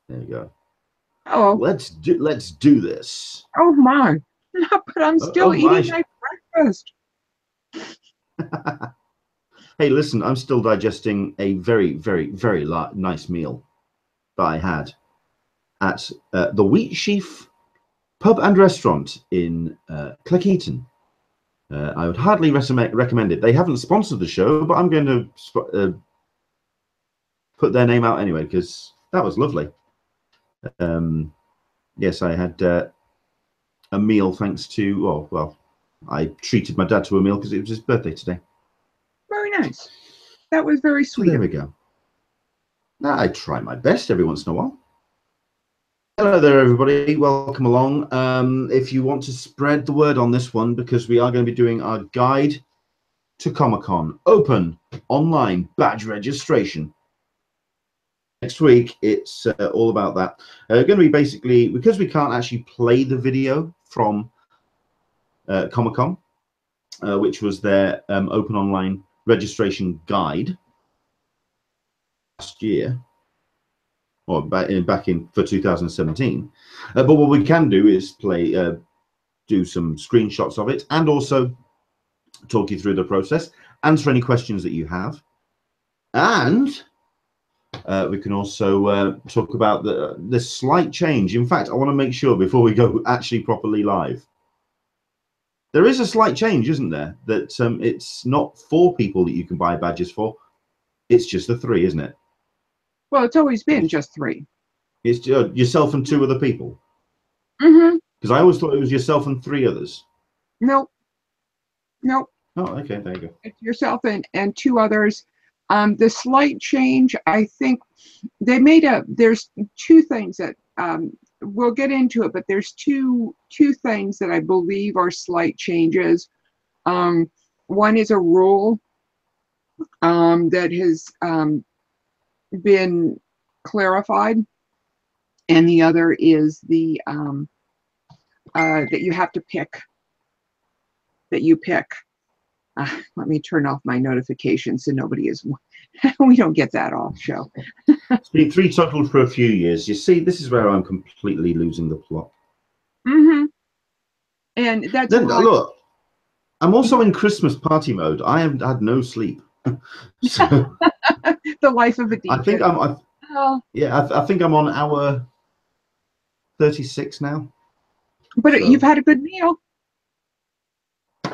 There you go. Oh, Let's do this. oh my! But I'm still My. eating my breakfast. Hey, listen, I'm still digesting a very, very, very nice meal that I had at the Wheat Sheaf Pub and Restaurant in Cleckheaton. I would hardly recommend it. They haven't sponsored the show, but I'm going to put their name out anyway because that was lovely. Yes, I had a meal thanks to, well, I treated my dad to a meal because it was his birthday today. Very nice. That was very sweet. So there we go. I try my best every once in a while. Hello there, everybody. Welcome along. If you want to spread the word on this one, because we are going to be doing our guide to Comic-Con, open online badge registration. Next week, it's all about that. Going to be basically, because we can't actually play the video from Comic-Con, which was their open online registration guide last year, or back in for 2017. But what we can do is do some screenshots of it, and also talk you through the process, answer any questions that you have, and we can also talk about the slight change. In fact, I want to make sure before we go actually properly live, there is a slight change, isn't there? That it's not 4 people that you can buy badges for. It's just the 3, isn't it? Well, it's always been just 3. It's yourself and 2 other people. Mm-hmm. Because I always thought it was yourself and 3 others. Nope. Nope. Oh, okay. There you go. It's yourself and 2 others. The slight change, I think, there's 2 things that we'll get into it, but there's two things that I believe are slight changes. One is a rule that has been clarified, and the other is the that you have to pick. That you pick. Let me turn off my notifications so nobody is. We don't get that off show. It's been 3 total for a few years. You see, this is where I'm completely losing the plot. Mm-hmm. And that's then look. I'm also in Christmas party mode. I have had no sleep. So the life of a DJ. I think I think I'm on hour 36 now. But so. You've had a good meal.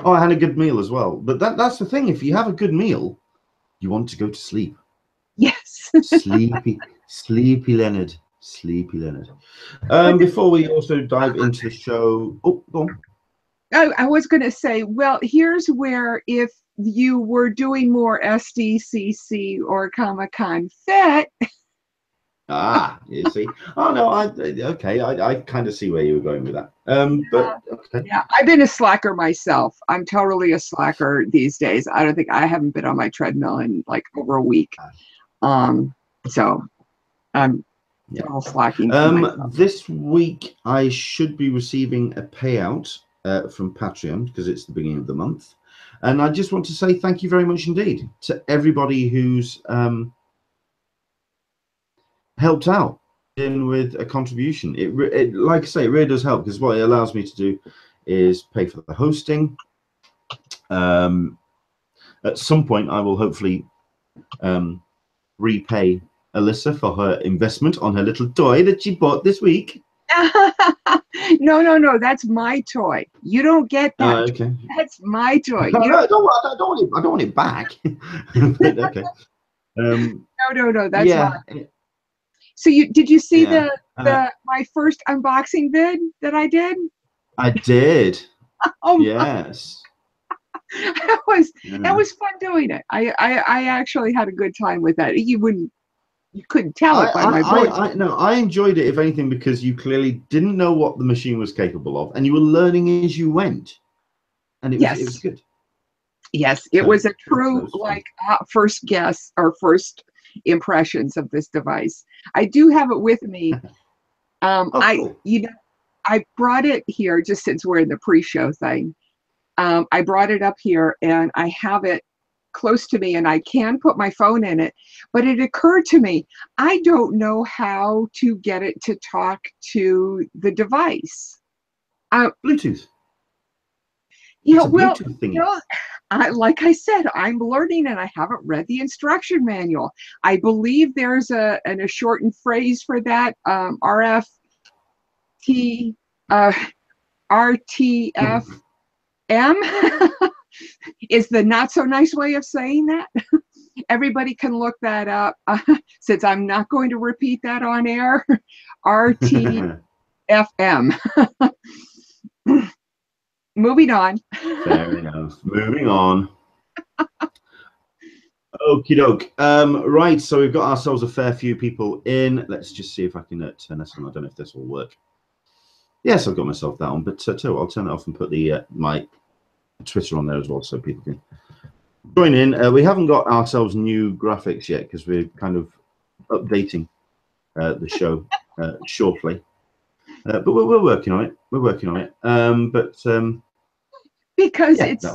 Oh, I had a good meal as well. But that's the thing. If you have a good meal, you want to go to sleep. Yes. Sleepy Leonard. Sleepy Leonard. Before we also dive into the show. Oh, go on. I was going to say, well, here's where if you were doing more SDCC or Comic-Con Fit. You see. Oh, no, I kind of see where you were going with that. But okay. Yeah, I've been a slacker myself. I'm totally a slacker these days. I haven't been on my treadmill in like over a week. So I'm all slacking. This week I should be receiving a payout from Patreon because it's the beginning of the month. And I just want to say thank you very much indeed to everybody who's helped out in with a contribution. It like I say, it really does help because what it allows me to do is pay for the hosting. At some point, I will hopefully repay Alyssa for her investment on her little toy that she bought this week. No, that's my toy. You don't get that. Okay. That's my toy. I don't want it back. Okay. No, that's not. So did you see my first unboxing vid that I did? I did. Oh yes. That was fun doing it. I actually had a good time with that. You couldn't tell it by my voice. No, I enjoyed it, if anything, because you clearly didn't know what the machine was capable of, and you were learning as you went, and it was good. Yes, it was a true first guess or first impressions of this device. I do have it with me. Cool. I brought it here just since we're in the pre-show thing. I brought it up here and I have it close to me and I can put my phone in it. But it occurred to me, I don't know how to get it to talk to the device. Bluetooth. Yeah, It's a well, Bluetooth thingy. you know, like I said, I'm learning and I haven't read the instruction manual. I believe there's a shortened phrase for that, RTFM is the not so nice way of saying that. Everybody can look that up since I'm not going to repeat that on air. RTFM. Moving on. Fair enough. Moving on. Okie doke. Right, so we've got ourselves a fair few people in. Let's just see if I can turn this on. I don't know if this will work. Yes, I've got myself that on, but too, I'll turn it off and put the my Twitter on there as well so people can join in. We haven't got ourselves new graphics yet because we're kind of updating the show shortly. But we're working on it. We're working on it. Because yeah, it's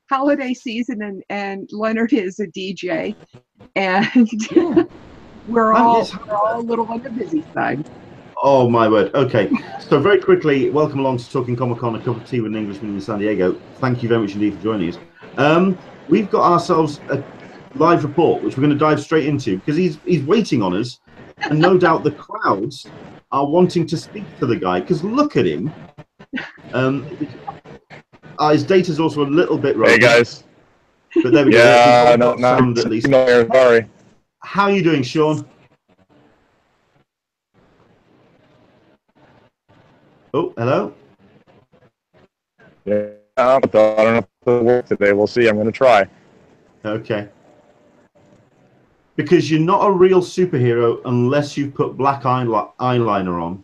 holiday season and Leonard is a DJ and yeah. we're all a little on the busy side. Oh my word. Okay. So very quickly, welcome along to Talkin Comic-Con, a cup of tea with an Englishman in San Diego. Thank you very much indeed for joining us. We've got ourselves a live report, which we're going to dive straight into because he's waiting on us. And no doubt the crowds are wanting to speak to the guy because look at him. His data's also a little bit rough. Hey guys. But there we go. Yeah, We've got sound at least. No, sorry. How are you doing, Sean? Oh, hello. Yeah, I don't know if it'll work today. We'll see. I'm going to try. Okay. Because you're not a real superhero unless you put black eyeliner on.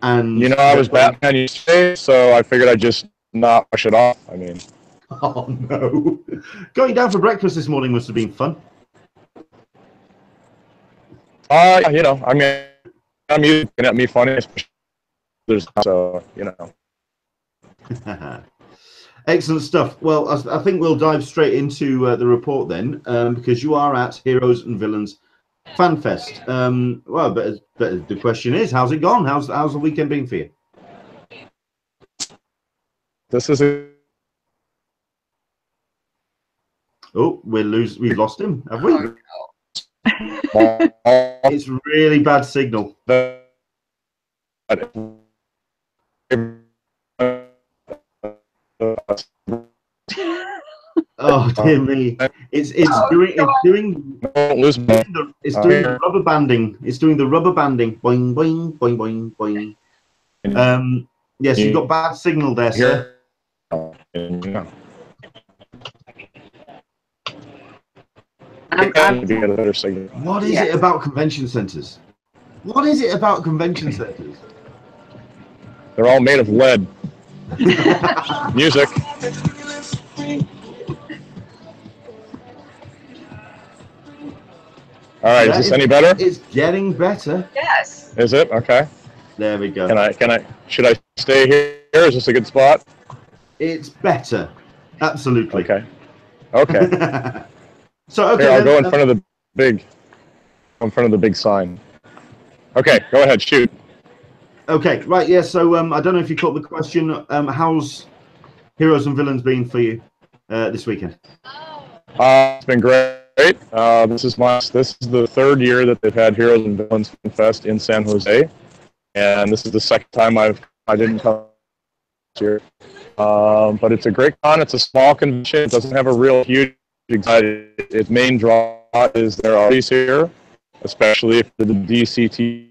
And you know, I was Batman yesterday, so I figured I'd just not wash it off. I mean, oh no, going down for breakfast this morning must have been fun. you know, I mean, I'm used to me funny, so you know. Excellent stuff. Well, I think we'll dive straight into the report then, because you are at Heroes and Villains FanFest. Well, but the question is, how's it gone? How's the weekend been for you? This is a... Oh, we've lost him, have we? Oh, It's really bad signal. Oh dear me! It's doing the rubber banding. It's doing the rubber banding. Boing boing boing boing boing. Yes, you've got bad signal there, sir. What is it about convention centers? What is it about convention centers? They're all made of lead. Music. All right, is this any better? It's getting better. Yes. Is it? Okay. There we go. Should I stay here? Is this a good spot? It's better. Absolutely. Okay. Okay. So okay, here, I'll go in front of the big sign. Okay, go ahead, shoot. Okay, right, yeah, so I don't know if you caught the question. How's Heroes and Villains been for you this weekend? It's been great. This is the third year that they've had Heroes and Villains Fest in San Jose, and this is the second time I didn't come this year. But it's a great con. It's a small convention. It doesn't have a real huge exciting. Its main draw is there are these here, especially for the DC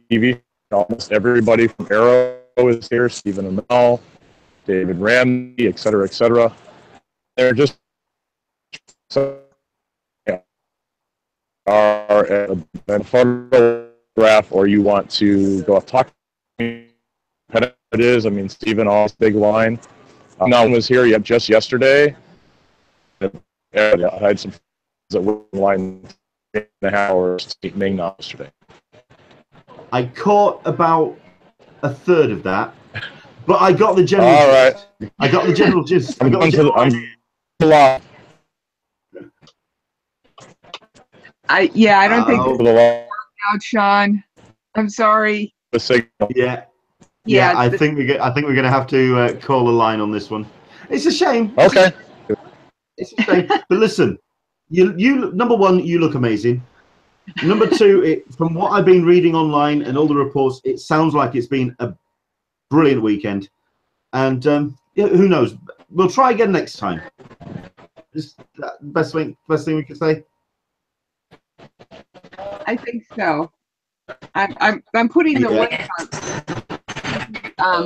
TV. Almost everybody from Arrow is here. Stephen Amell, David Ramsey, etc., etc. They're just so are a photograph, or you want to go up talk. It is. I mean, Stephen, all big line. No one was here yet. Just yesterday. I had some that were line in the hours meeting yesterday. I caught about a third of that, but I got the general all gist. Right. I got the general gist. I'm I don't think this worked out, Sean. I'm sorry. The signal. Yeah, I think we're going to have to call a line on this one. It's a shame. Okay. It's a shame. But listen, you number one, you look amazing. Number two, from what I've been reading online and all the reports, it sounds like it's been a brilliant weekend. And yeah, who knows? We'll try again next time. Is that best thing we could say? I think so. I'm putting the link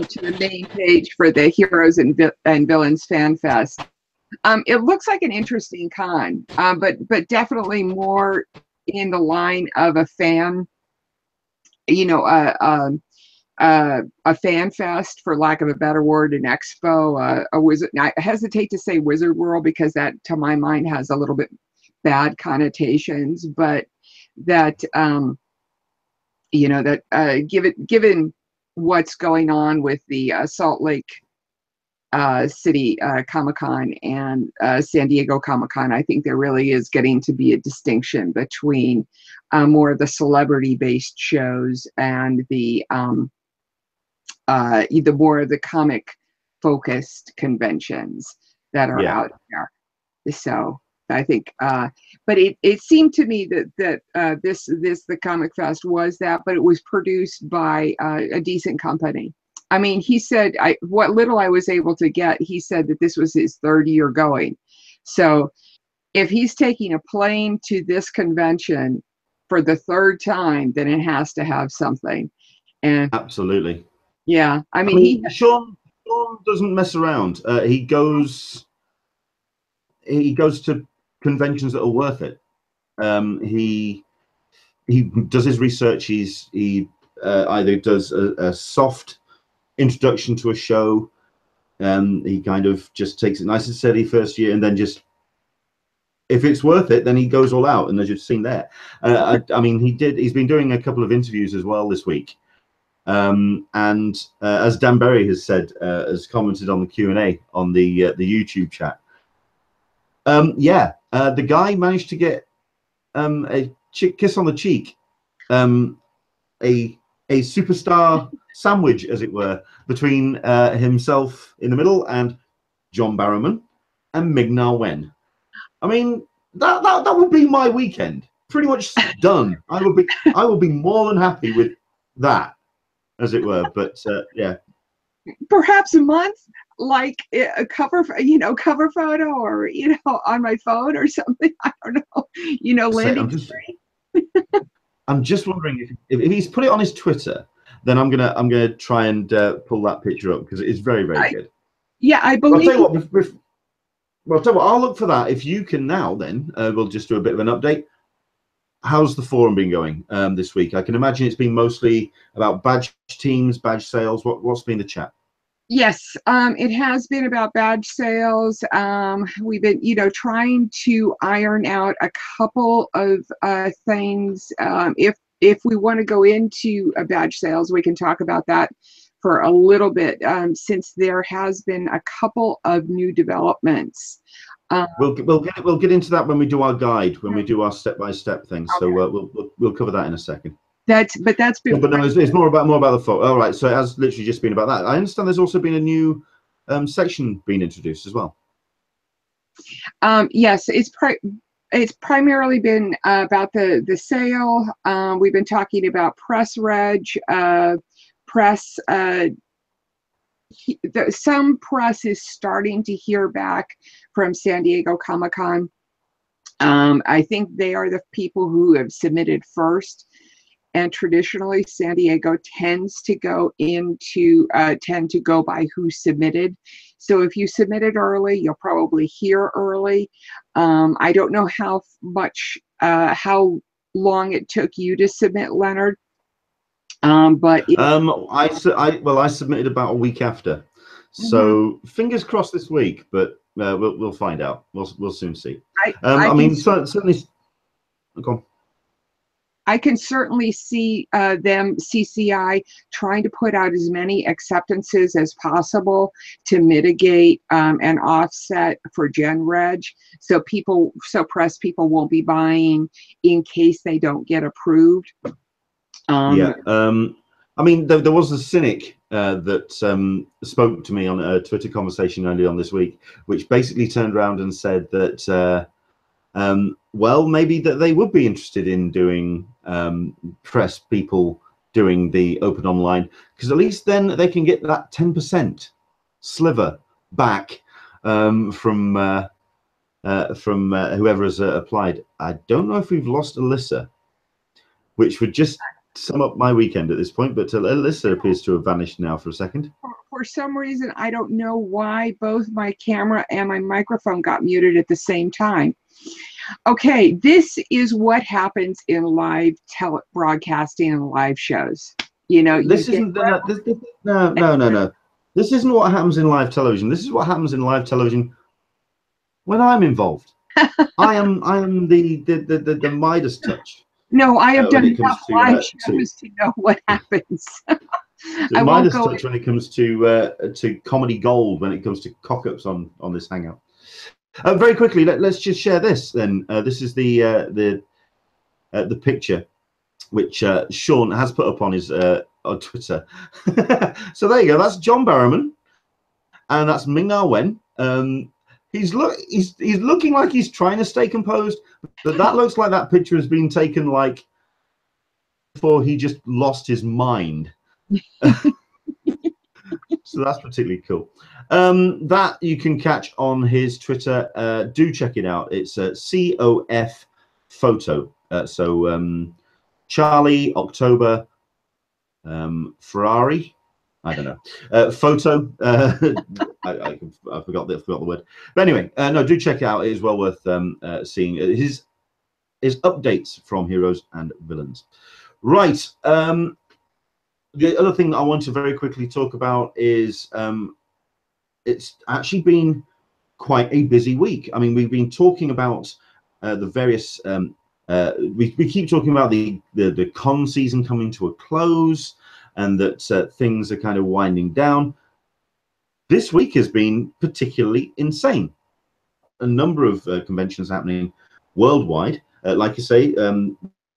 to the main page for the Heroes and Villains Fan Fest. It looks like an interesting con, but definitely more in the line of a fan, you know, a fan fest, for lack of a better word, an expo, a wizard. I hesitate to say Wizard World because that, to my mind, has a little bit bad connotations, but that you know, that given what's going on with the Salt Lake City Comic-Con and San Diego Comic-Con, I think there really is getting to be a distinction between more of the celebrity-based shows and the more of the comic-focused conventions that are out there. So I think, but it seemed to me that the Comic Fest was that, but it was produced by a decent company. I mean, he said, what little I was able to get, he said that this was his third year going. So if he's taking a plane to this convention for the third time, then it has to have something. And absolutely. Yeah, I mean Sean doesn't mess around. He goes to conventions that are worth it. He does his research. He either does a soft introduction to a show. He kind of just takes it nice and steady first year, and then just, if it's worth it, then he goes all out. And as you've seen there, I mean, he's been doing a couple of interviews as well this week. And as Dan Berry has said, has commented on the Q&A on the YouTube chat, the guy managed to get a kiss on the cheek, a superstar sandwich, as it were, between himself in the middle and John Barrowman and Ming-Na Wen. I mean, that would be my weekend. Pretty much done. I would be more than happy with that, as it were. But yeah, perhaps a month, like a cover photo, or on my phone or something. I don't know. Landing screen. I'm just wondering if he's put it on his Twitter, then I'm gonna try and pull that picture up, because it is very, very good. Yeah, I believe. I'll tell you what, I'll look for that. If you can now, then we'll just do a bit of an update. How's the forum been going this week? I can imagine it's been mostly about badge teams, badge sales. What's been the chat? Yes, it has been about badge sales. We've been, trying to iron out a couple of things. If we want to go into badge sales, we can talk about that for a little bit, since there has been a couple of new developments. We'll get into that when we do our guide, when we do our step-by-step things. Okay. So we'll cover that in a second. That's been. But no, it's more about the photo. All right, so it has literally just been about that. I understand there's also been a new section being introduced as well. Yes, it's primarily been about the sale. We've been talking about press reg, press. Some press is starting to hear back from San Diego Comic-Con. I think they are the people who have submitted first. And traditionally, San Diego tends to go by who submitted. So if you submitted early, you'll probably hear early. I don't know how long it took you to submit, Leonard. But I submitted about a week after. So fingers crossed this week, but we'll find out. We'll soon see. I mean, certainly. Okay. I can certainly see them, CCI, trying to put out as many acceptances as possible to mitigate and offset for Gen Reg, so press people won't be buying in case they don't get approved. Yeah. I mean, there was a cynic that spoke to me on a Twitter conversation earlier on this week, which basically turned around and said that, well, maybe that they would be interested in doing press people doing the open online, because at least then they can get that 10% sliver back from whoever has applied. I don't know if we've lost Alyssa, which would just sum up my weekend at this point, but Alyssa appears to have vanished now for a second. For some reason, I don't know why both my camera and my microphone got muted at the same time. Okay, this is what happens in live broadcasting and live shows. You know, this isn't no. This isn't what happens in live television. This is what happens in live television when I'm involved. I am the Midas touch. No, I have done enough live shows to know what happens. I Midas touch when it comes to comedy gold, when it comes to cock-ups on this hangout. Very quickly, let's just share this then. This is the picture which Sean has put up on his on Twitter. So there you go. That's John Barrowman, and that's Ming-Na Wen. He's looking like he's trying to stay composed, but that looks like that picture has been taken like before he just lost his mind. So that's particularly cool. That you can catch on his Twitter. Do check it out. It's COF Photo. So Charlie, October, Ferrari. I don't know. Photo. I forgot the word. But anyway, no, do check it out. It is well worth seeing his updates from Heroes and Villains. Right. The other thing I want to very quickly talk about is it's actually been quite a busy week. I mean, we've been talking about the various. We keep talking about the con season coming to a close, and that things are kind of winding down. This week has been particularly insane. A number of conventions happening worldwide. Like you say,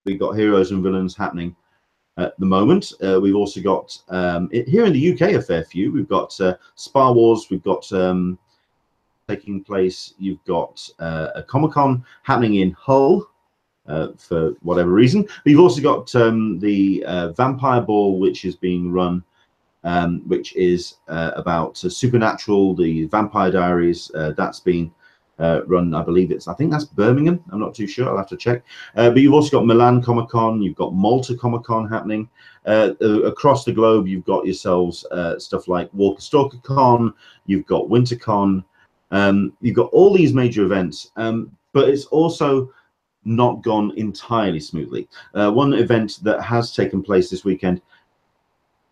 we've got Heroes and Villains happening at the moment. We've also got here in the UK a fair few. We've got Star Wars. We've got taking place. You've got a Comic-Con happening in Hull for whatever reason. But you've also got the Vampire Ball, which is being run, which is about Supernatural, the Vampire Diaries. That's been run, I think that's Birmingham. I'm not too sure. I'll have to check. But you've also got Milan Comic-Con. You've got Malta Comic-Con happening. Across the globe, you've got yourselves stuff like Walker Stalker Con. You've got WinterCon. You've got all these major events. But it's also not gone entirely smoothly. One event that has taken place this weekend,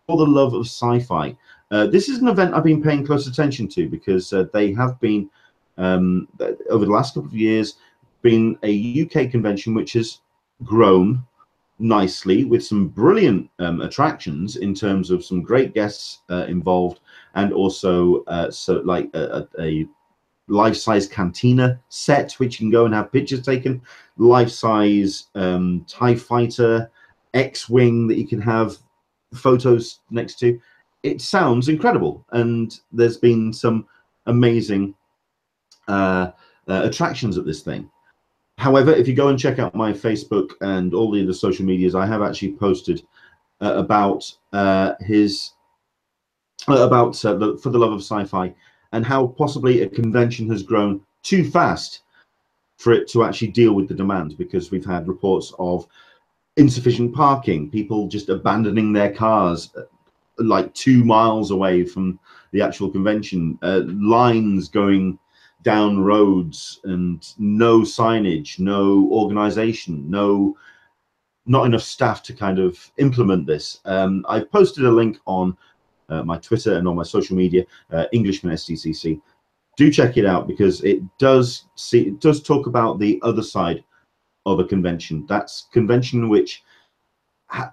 For the Love of Sci-Fi. This is an event I've been paying close attention to, because they have been over the last couple of years been a UK convention which has grown nicely with some brilliant attractions in terms of some great guests involved, and also so like a life-size cantina set which you can go and have pictures taken, life-size TIE fighter, X-wing that you can have photos next to. It sounds incredible, and there's been some amazing attractions at this thing. However, if you go and check out my Facebook and all the other social medias, I have actually posted about For the Love of Sci-Fi, and how possibly a convention has grown too fast for it to actually deal with the demand, because we've had reports of insufficient parking, people just abandoning their cars like 2 miles away from the actual convention, lines going down roads, and no signage, no organization, not enough staff to kind of implement this. I've posted a link on my Twitter and on my social media, Englishman SDCC. Do check it out, because it does talk about the other side of a convention. That's convention which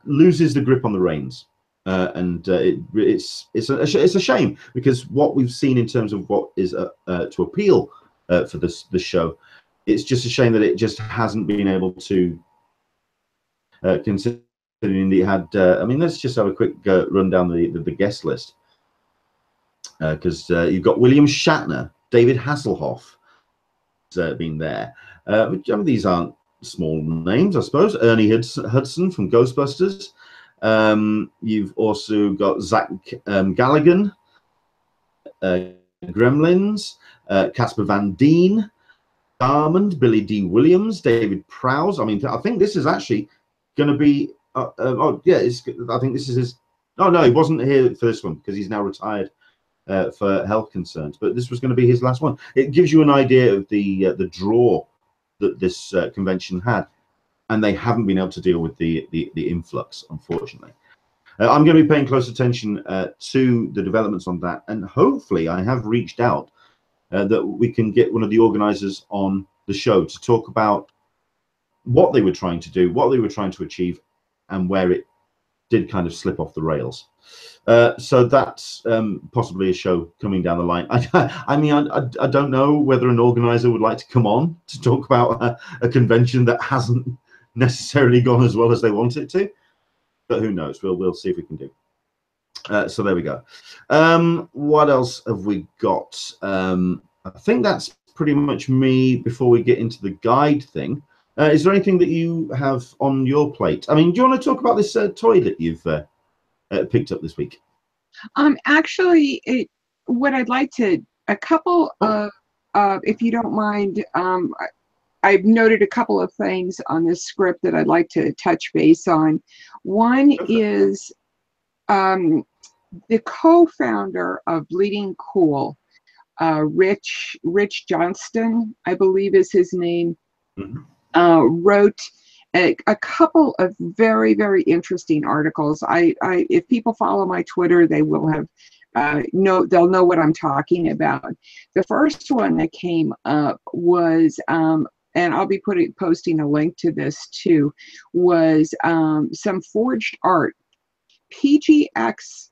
loses the grip on the reins. It's a shame, because what we've seen in terms of what is to appeal for the show, it's just a shame that it just hasn't been able to, considering it had. I mean, let's just have a quick run down the guest list, because you've got William Shatner, David Hasselhoff been there. These aren't small names, I suppose. Ernie Hudson from Ghostbusters. You've also got Zach Galligan, Gremlins, Casper Van Dien, Armand, Billy D. Williams, David Prowse. I mean, I think this is actually going to be. Oh yeah, I think this is his. Oh no, he wasn't here for this one because he's now retired for health concerns. But this was going to be his last one. It gives you an idea of the draw that this convention had, and they haven't been able to deal with the influx, unfortunately. I'm going to be paying close attention to the developments on that, and hopefully I have reached out that we can get one of the organizers on the show to talk about what they were trying to do, what they were trying to achieve, and where it did kind of slip off the rails. So that's possibly a show coming down the line. I mean, I don't know whether an organizer would like to come on to talk about a convention that hasn't necessarily gone as well as they want it to, but who knows? We'll see if we can do. So there we go. What else have we got? I think that's pretty much me before we get into the guide thing. Is there anything that you have on your plate? I mean, do you want to talk about this toy that you've picked up this week? Actually, what I'd like to, a couple of, if you don't mind, I've noted a couple of things on this script that I'd like to touch base on. One is the co-founder of Bleeding Cool, Rich Johnston, I believe is his name, wrote a couple of very, very interesting articles. If people follow my Twitter, they will have they'll know what I'm talking about. The first one that came up was, and I'll be posting a link to this too, was some forged art, PGX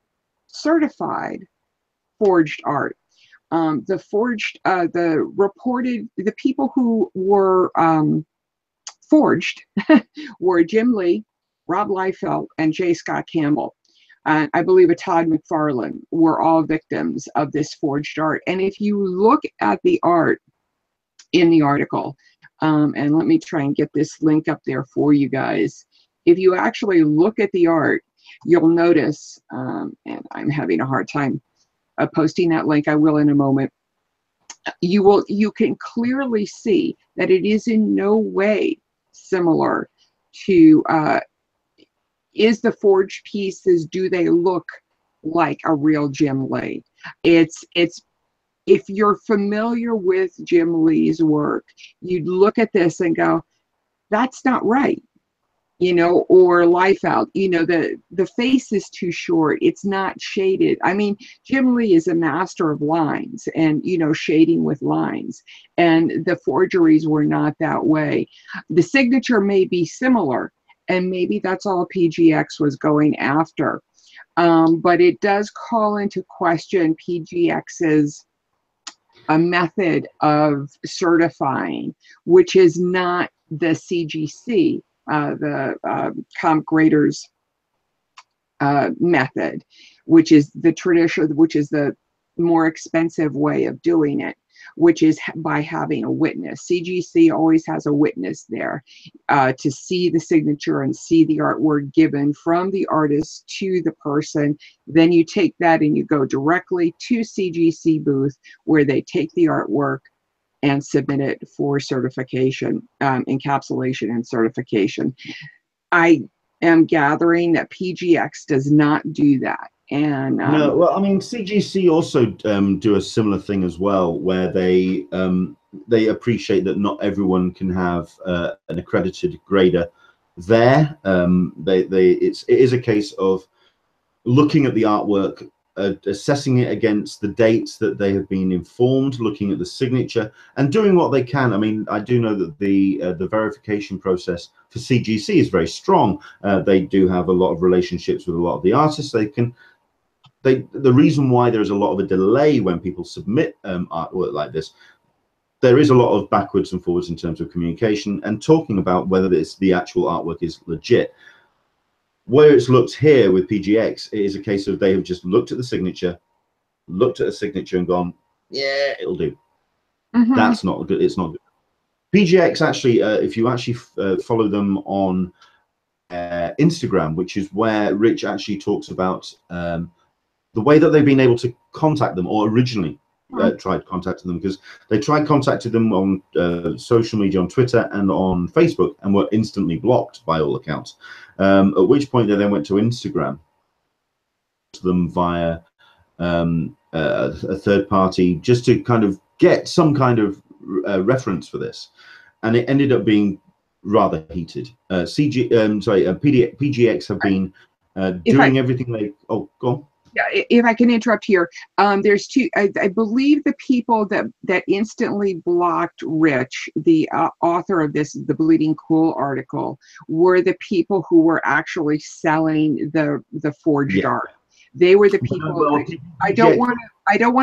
certified forged art. The people who were forged were Jim Lee, Rob Liefeld, and J. Scott Campbell. I believe Todd McFarlane were all victims of this forged art. And if you look at the art in the article, and let me try and get this link up there for you guys. If you actually look at the art, you'll notice, and I'm having a hard time posting that link, I will in a moment. You can clearly see that it is in no way similar to, is the forged pieces, do they look like a real Jim Lee? It's if you're familiar with Jim Lee's work, you'd look at this and go, that's not right, you know, or Liefeld, you know, the face is too short, it's not shaded. I mean, Jim Lee is a master of lines and, you know, shading with lines, and the forgeries were not that way. The signature may be similar, and maybe that's all PGX was going after, but it does call into question PGX's a method of certifying, which is not the CGC, the comp graders method, which is the traditional, which is the more expensive way of doing it, which is by having a witness. CGC always has a witness there to see the signature and see the artwork given from the artist to the person. Then you take that and you go directly to CGC booth where they take the artwork and submit it for certification, encapsulation and certification. I am gathering that PGX does not do that. And no, well, I mean, CGC also do a similar thing as well, where they appreciate that not everyone can have an accredited grader there. It is a case of looking at the artwork assessing it against the dates that they have been informed, looking at the signature, and doing what they can. I mean, I do know that the verification process for CGC is very strong. They do have a lot of relationships with a lot of the artists. The reason why there is a lot of a delay when people submit artwork like this, there is a lot of backwards and forwards in terms of communication and talking about whether the actual artwork is legit. Where it's looked here with PGX, it is a case of they have just looked at the signature, looked at a signature and gone, yeah, it'll do. That's not good. It's not good. PGX actually, if you actually follow them on Instagram, which is where Rich actually talks about the way that they've been able to contact them, or originally tried contacting them, because they tried contacting them on social media, on Twitter and on Facebook, and were instantly blocked by all accounts. At which point they then went to Instagram, to them via a third party, just to kind of get some kind of reference for this, and it ended up being rather heated. PGX have been doing everything they. Oh, go on. Yeah, if I can interrupt here, there's two. I believe the people that instantly blocked Rich, the author of this, the Bleeding Cool article, were the people who were actually selling the forged art. They were the people. Well, I don't want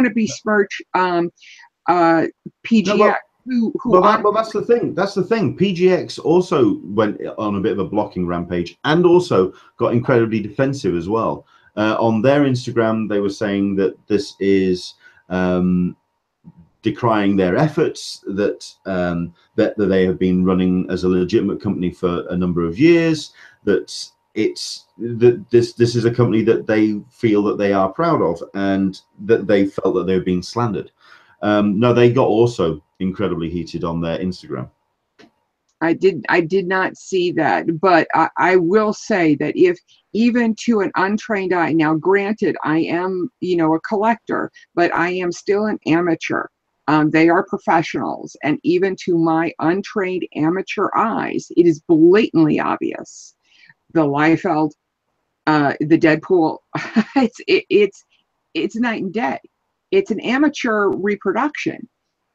to besmirch PGX. Well, that's the thing. That's the thing. PGX also went on a bit of a blocking rampage, and also got incredibly defensive as well. On their Instagram, they were saying that this is decrying their efforts, that they have been running as a legitimate company for a number of years, that this is a company that they feel that they are proud of, and that they felt that they were being slandered. No, they got also incredibly heated on their Instagram. I did not see that, but I will say that if even to an untrained eye, now granted, I am, a collector, but I am still an amateur. They are professionals, and even to my untrained amateur eyes, it is blatantly obvious. The Liefeld, the Deadpool, it's night and day. It's an amateur reproduction.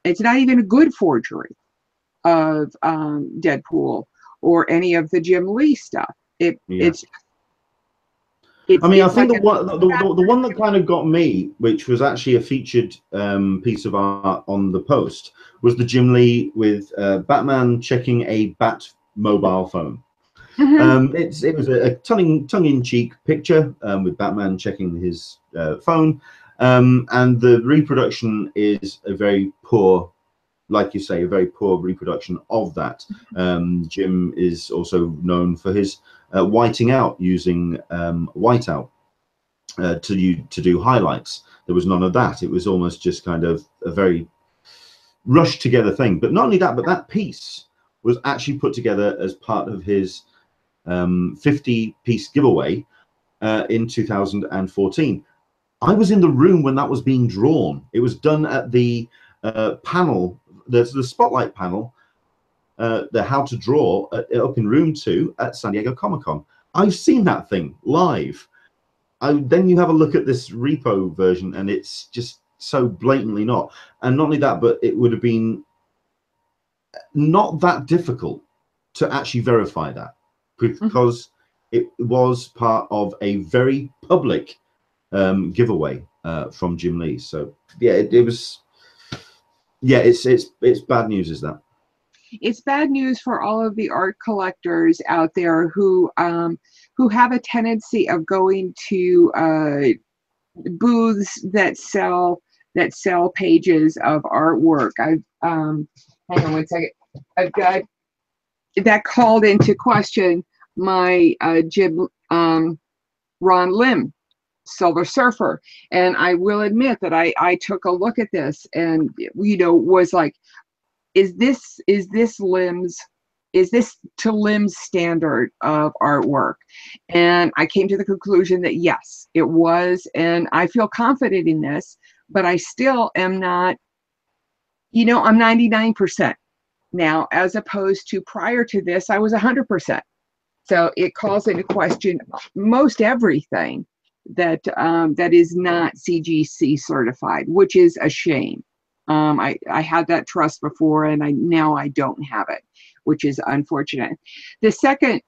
It's not even a good forgery of Deadpool or any of the Jim Lee stuff. I mean, I think the one that kind of got me, which was actually a featured piece of art on the post, was the Jim Lee with Batman checking a Bat mobile phone. It was a tongue-in-cheek picture with Batman checking his phone, and the reproduction is a very poor, like you say, a very poor reproduction of that. Jim is also known for his whiting out, using whiteout to do highlights. There was none of that. It was almost just kind of a very rushed together thing. But not only that, but that piece was actually put together as part of his 50-piece giveaway in 2014. I was in the room when that was being drawn. It was done at the panel, the spotlight panel, the how to draw up in room 2 at San Diego Comic-Con. I've seen that thing live. Then you have a look at this repo version, and it's just so blatantly not. And not only that, but it would have been not that difficult to actually verify that, because it was part of a very public giveaway from Jim Lee. So yeah, it was. Yeah, it's bad news, is that? It's bad news for all of the art collectors out there who have a tendency of going to booths that sell pages of artwork. Hang on one second. I've got that called into question my Jim Ron Lim Silver Surfer, and I will admit that I took a look at this and was like, is this to Lim's standard of artwork? And I came to the conclusion that yes, it was, and I feel confident in this, but I still am not, I'm 99% now, as opposed to prior to this, I was 100%. So it calls into question most everything that is not CGC certified, which is a shame. I had that trust before, and now I don't have it, which is unfortunate. The second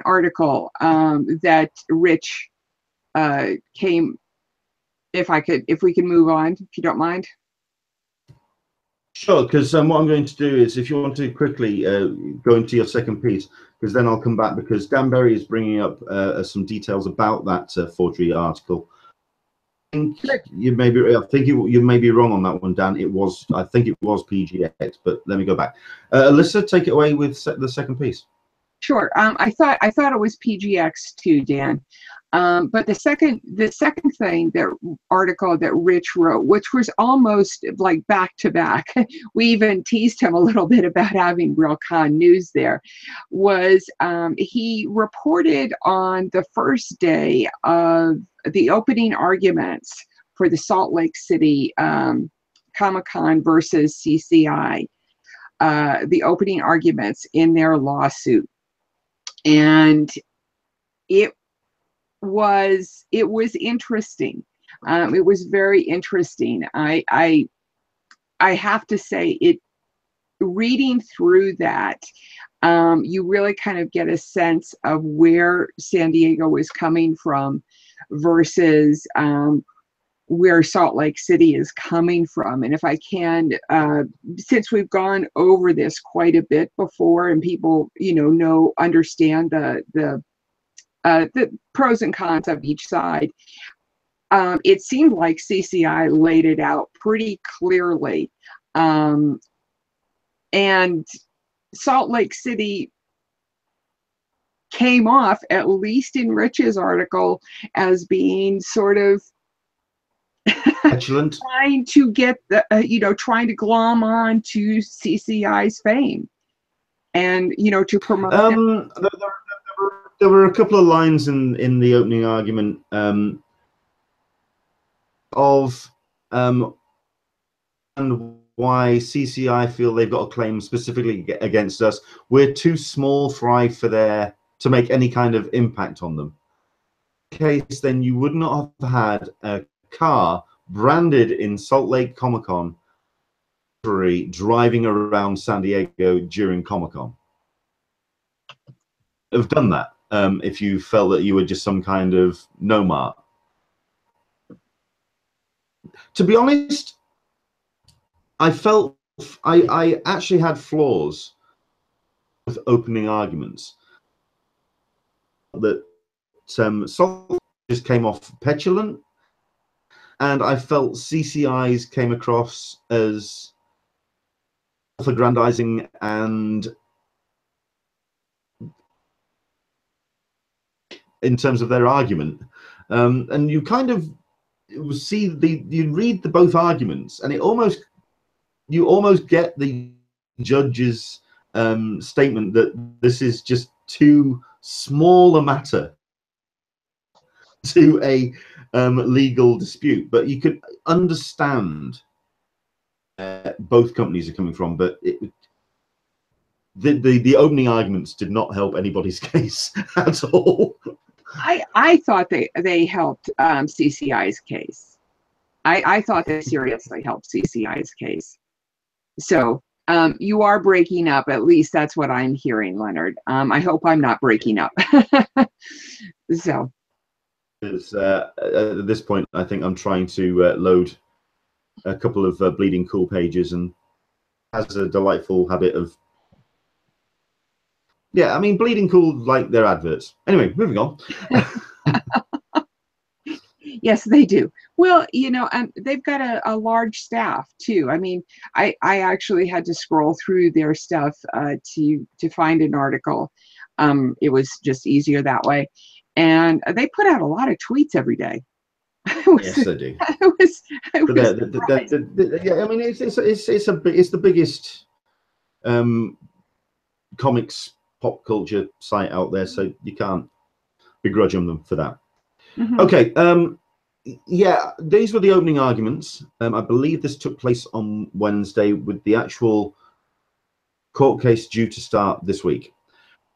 article that Rich came, if we can move on, if you don't mind. Sure, because what I'm going to do is, if you want to quickly go into your second piece, because then I'll come back, because Dan Berry is bringing up some details about that forgery article. I think you may be wrong on that one, Dan. I think it was PGX, but let me go back. Alyssa, take it away with the second piece. Sure. I thought it was PGX too, Dan. But the second thing, that article that Rich wrote, which was almost like back to back, we even teased him a little bit about having real con news there, was he reported on the first day of the opening arguments for the Salt Lake City Comic-Con versus CCI, the opening arguments in their lawsuit. And it was interesting. It was very interesting. I have to say, reading through that, you really kind of get a sense of where San Diego is coming from versus where Salt Lake City is coming from. And if I can, since we've gone over this quite a bit before, and people, understand the pros and cons of each side, it seemed like CCI laid it out pretty clearly. And Salt Lake City came off, at least in Rich's article, as being sort of excellent, trying to get trying to glom on to CCI's fame, and to promote there were a couple of lines in the opening argument of and why CCI feel they've got a claim specifically against us. We're too small fry to make any kind of impact on them. In case, then you would not have had a car branded in Salt Lake Comic-Con driving around San Diego during Comic-Con. Have done that if you felt that you were just some kind of nomad. To be honest, I felt I actually had flaws with opening arguments. That Salt just came off petulant, and I felt CCI's came across as self-aggrandizing and, in terms of their argument, and you kind of see you read both arguments, and you almost get the judge's statement that this is just too small a matter to a legal dispute. But you could understand both companies are coming from, but the opening arguments did not help anybody's case at all. I thought they helped CCI's case. I thought they seriously helped CCI's case. So you are breaking up. At least that's what I'm hearing, Leonard. I hope I'm not breaking up. So. At this point, I think I'm trying to load a couple of Bleeding Cool pages, and has a delightful habit of, yeah, I mean, Bleeding Cool like their adverts. Anyway, moving on. Yes, they do. Well, they've got a large staff too. I mean, I actually had to scroll through their stuff to find an article. It was just easier that way. And they put out a lot of tweets every day. Yes, they do. Yeah, I mean, it's the biggest comics pop culture site out there, so you can't begrudge them for that. Mm-hmm. Okay, yeah, these were the opening arguments. I believe this took place on Wednesday, with the actual court case due to start this week.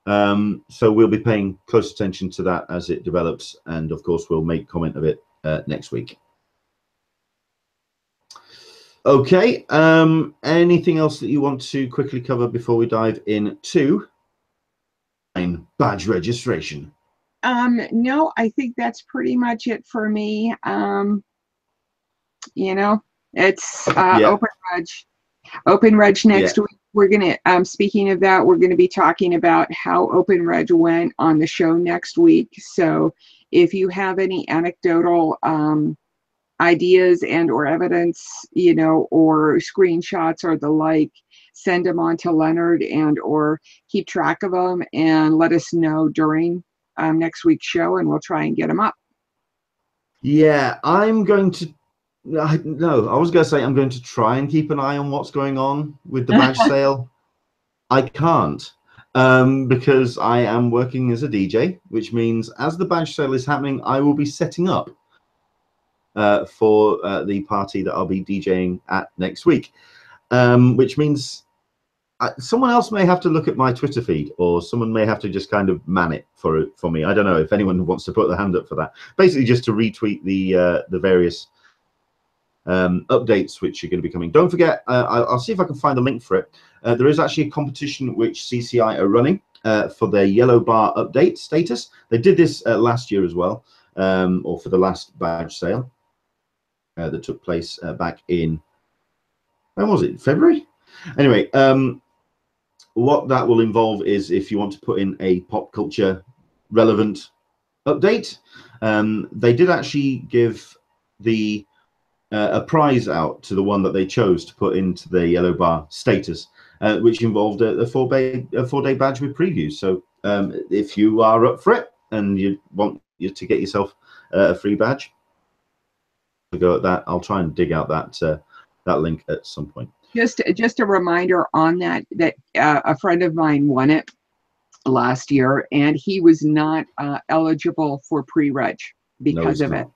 So we'll be paying close attention to that as it develops, and of course we'll make comment of it next week. Okay, anything else that you want to quickly cover before we dive into badge registration? No, I think that's pretty much it for me. You know, it's Open Reg next week. We're gonna speaking of that, we're gonna be talking about how Open Reg went on the show next week. So if you have any anecdotal ideas and or evidence, you know, or screenshots or the like, send them on to Leonard and or keep track of them and let us know during next week's show, and we'll try and get them up. Yeah, I'm going to. No, I was going to say I'm going to try and keep an eye on what's going on with the badge sale. I can't because I am working as a DJ, which means as the badge sale is happening, I will be setting up for the party that I'll be DJing at next week, which means someone else may have to look at my Twitter feed, or someone may have to just kind of man it for me. I don't know if anyone wants to put their hand up for that. Basically, just to retweet the various updates which are going to be coming. Don't forget, I'll see if I can find the link for it. There is actually a competition which CCI are running for their yellow bar update status. They did this last year as well, or for the last badge sale that took place back in, when was it, February? Anyway, what that will involve is if you want to put in a pop culture relevant update, they did actually give the a prize out to the one that they chose to put into the yellow bar status, which involved a four-day badge with previews. So if you are up for it and you want to get yourself a free badge, go at that. I'll try and dig out that link at some point. Just a reminder on that a friend of mine won it last year, and he was not eligible for pre-reg because of it.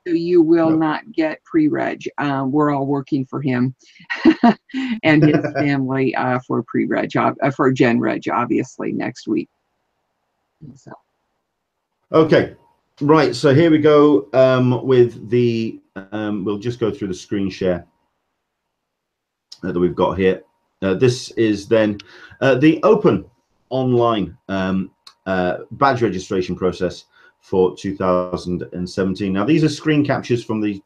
So you will not get pre-reg. We're all working for him and his family for pre-reg, for Gen Reg, obviously, next week. So. Okay, right. So here we go with the, we'll just go through the screen share that we've got here. This is then the open online badge registration process for 2017. Now these are screen captures from the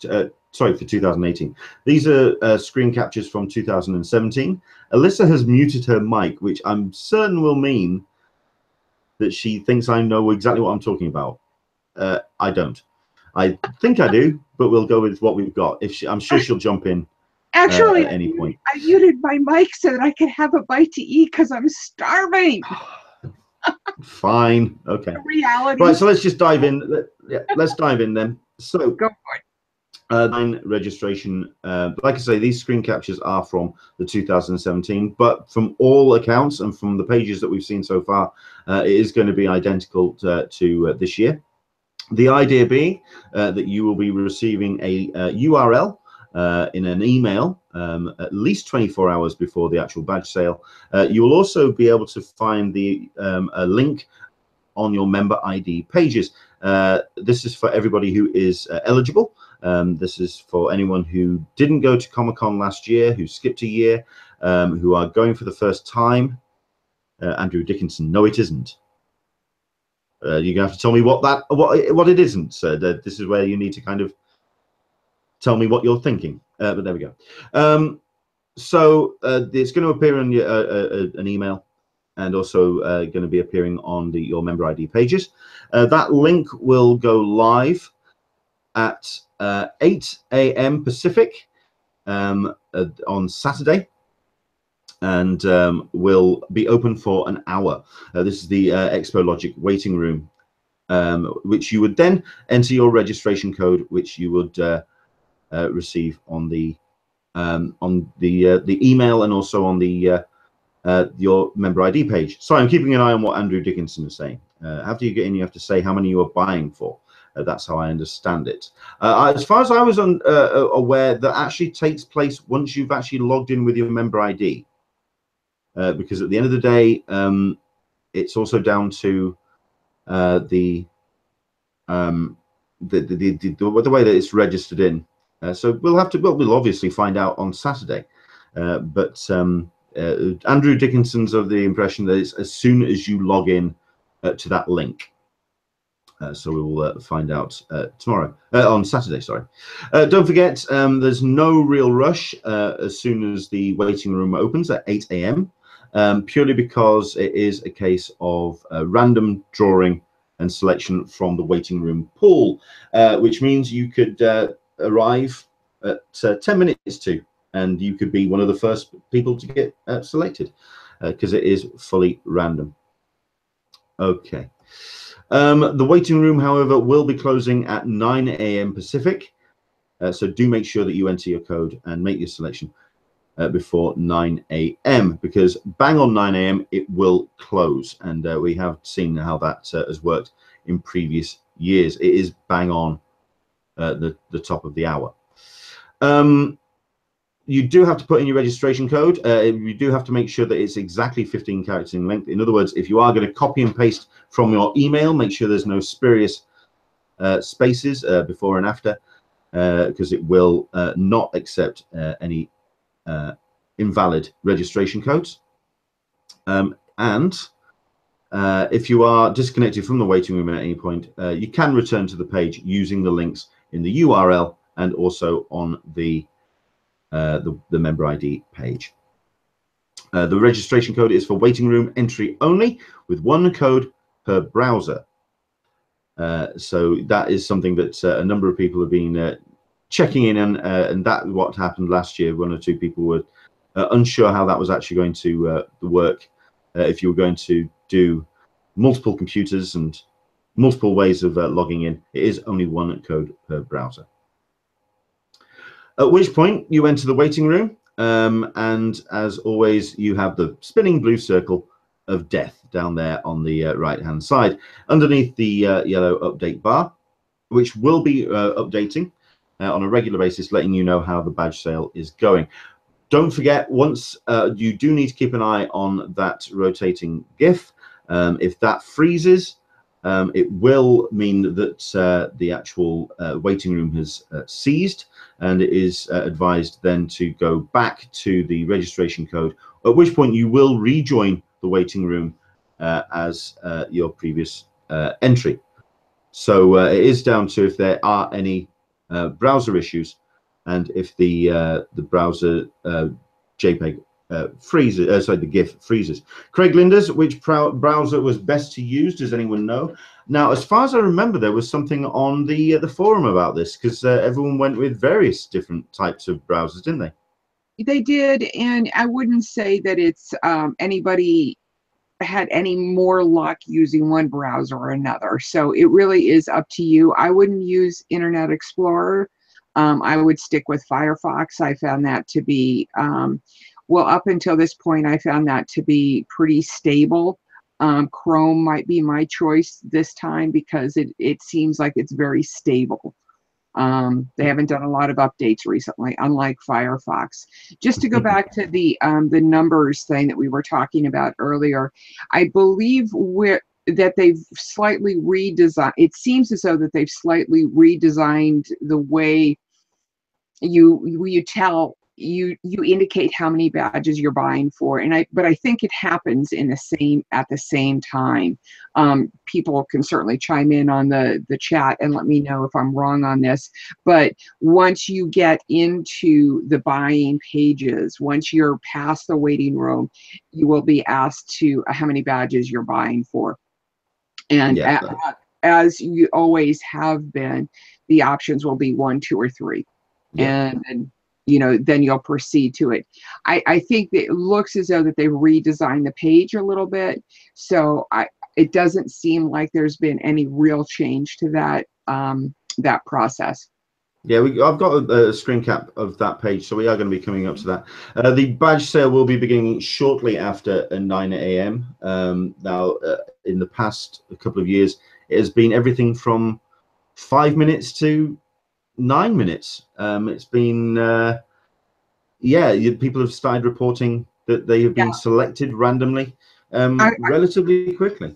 sorry, for 2018. These are screen captures from 2017. Alyssa has muted her mic, which I'm certain will mean that she thinks I know exactly what I'm talking about. I don't. I think I do, but we'll go with what we've got. I'm sure she'll jump in actually at any point. I muted my mic so that I could have a bite to eat because I'm starving. Fine. Okay. Reality. Right. So let's just dive in. Let's dive in then. So go for it. Registration. Like I say, these screen captures are from the 2017, but from all accounts and from the pages that we've seen so far, it is going to be identical to this year. The idea being that you will be receiving a URL in an email at least 24 hours before the actual badge sale. You will also be able to find the a link on your member ID pages. This is for everybody who is eligible. This is for anyone who didn't go to Comic-Con last year, who skipped a year, who are going for the first time. Andrew Dickinson, no, it isn't. You're gonna have to tell me what it isn't. So this is where you need to kind of tell me what you're thinking. But there we go. So it's going to appear in an email, and also going to be appearing on your member ID pages. That link will go live at 8 a.m. Pacific on Saturday, and will be open for an hour. This is the Expo Logic waiting room, which you would then enter your registration code, which you would receive on the email and also on the your member ID page. Sorry, I'm keeping an eye on what Andrew Dickinson is saying. After you get in, you have to say how many you are buying for. That's how I understand it. As far as I was aware, that actually takes place once you've actually logged in with your member ID. Because at the end of the day, it's also down to the way that it's registered in. So we'll obviously find out on Saturday. But Andrew Dickinson's of the impression that it's as soon as you log in to that link. So we will find out tomorrow, on Saturday, sorry. Don't forget, there's no real rush as soon as the waiting room opens at 8 a.m., purely because it is a case of random drawing and selection from the waiting room pool, which means you could arrive at 10 minutes to, and you could be one of the first people to get selected, because it is fully random. Okay. The waiting room, however, will be closing at 9 a.m. Pacific, so do make sure that you enter your code and make your selection before 9 a.m. because bang on 9 a.m. it will close, and we have seen how that has worked in previous years. It is bang on the top of the hour. You do have to put in your registration code. You do have to make sure that it's exactly 15 characters in length. In other words, if you are going to copy and paste from your email, make sure there's no spurious spaces before and after, because it will not accept any invalid registration codes. And if you are disconnected from the waiting room at any point, you can return to the page using the links in the URL and also on the member ID page. The registration code is for waiting room entry only, with one code per browser. So that is something that a number of people have been checking in, and that what happened last year. One or two people were unsure how that was actually going to work. If you were going to do multiple computers and multiple ways of logging in, it is only one code per browser. At which point you enter the waiting room, and as always, you have the spinning blue circle of death down there on the right-hand side, underneath the yellow update bar, which will be updating on a regular basis, letting you know how the badge sale is going. Don't forget, once you do need to keep an eye on that rotating GIF. If that freezes, it will mean that the actual waiting room has ceased, and it is advised then to go back to the registration code, at which point you will rejoin the waiting room as your previous entry. So it is down to if there are any browser issues, and if the browser JPEG freezes, sorry, the GIF freezes. Craig Linders, which browser was best to use? Does anyone know? Now, as far as I remember, there was something on the forum about this, because everyone went with various different types of browsers, didn't they? They did, and I wouldn't say that it's anybody had any more luck using one browser or another. So it really is up to you. I wouldn't use Internet Explorer. I would stick with Firefox. I found that to be well, up until this point, I found that to be pretty stable. Chrome might be my choice this time because it seems like it's very stable. They haven't done a lot of updates recently, unlike Firefox. Just to go back to the numbers thing that we were talking about earlier, I believe that they've slightly redesigned. It seems as though that they've slightly redesigned the way you tell. You indicate how many badges you're buying for, but I think it happens at the same time. People can certainly chime in on the chat and let me know if I'm wrong on this. But once you get into the buying pages, once you're past the waiting room, you will be asked to how many badges you're buying for, and as you always have been, the options will be 1, 2, or 3, and then you'll proceed to it. I think that it looks as though that they've redesigned the page a little bit, so it doesn't seem like there's been any real change to that process. Yeah, I've got a screen cap of that page, so we are going to be coming up to that. The badge sale will be beginning shortly after 9 a.m. Now, in the past couple of years, it has been everything from 5 minutes to 9 minutes. It's been people have started reporting that they have been selected randomly relatively quickly.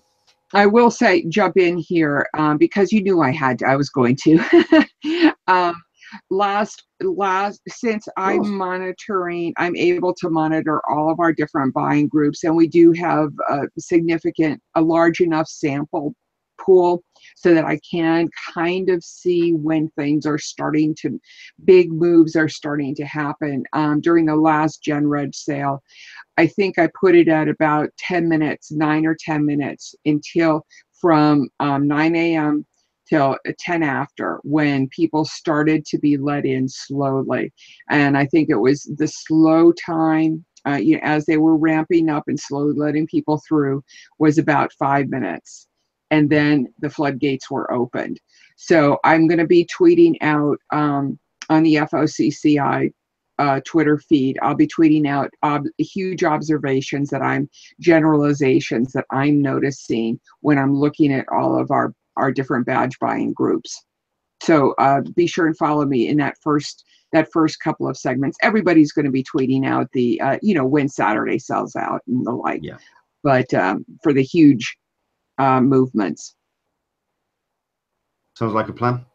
I will say, jump in here, because you knew I was going to. Since I'm able to monitor all of our different buying groups, and we do have a large enough sample pool so that I can kind of see when big moves are starting to happen. During the last Gen Reg sale, I think I put it at about 10 minutes, 9 or 10 minutes until from 9 a.m. till 10 after, when people started to be let in slowly. And I think it was the slow time, as they were ramping up and slowly letting people through, was about 5 minutes. And then the floodgates were opened. So I'm going to be tweeting out on the FOCCI Twitter feed. I'll be tweeting out huge observations generalizations that I'm noticing when I'm looking at all of our different badge buying groups. So be sure and follow me in that first couple of segments. Everybody's going to be tweeting out the when Saturday sells out and the like. Yeah. But for the huge movements. Sounds like a plan.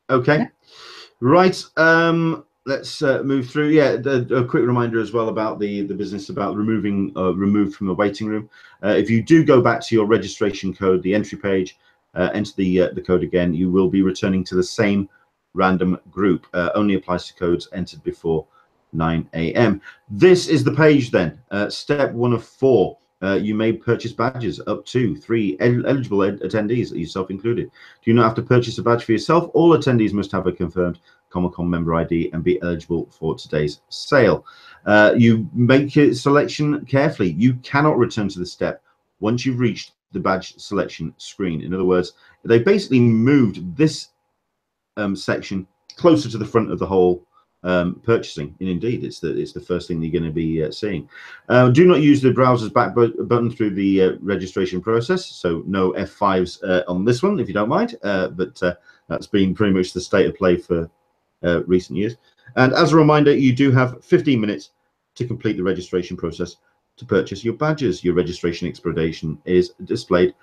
Okay. Yeah. Right. Let's move through. Yeah, a quick reminder as well about the business about removed from the waiting room. If you do go back to your registration code, the entry page, enter the code again, you will be returning to the same random group. Only applies to codes entered before 9 a.m. This is the page then. Step 1 of 4. You may purchase badges up to 3 eligible attendees, yourself included. Do you not have to purchase a badge for yourself? All attendees must have a confirmed Comic-Con member ID and be eligible for today's sale. You make your selection carefully. You cannot return to the step once you've reached the badge selection screen. In other words, they basically moved this section closer to the front of the whole purchasing, and indeed it's the first thing you're going to be seeing. Do not use the browser's back button through the registration process, so no F5s on this one if you don't mind, but that's been pretty much the state of play for recent years. And as a reminder, you do have 15 minutes to complete the registration process to purchase your badges. Your registration expiration is displayed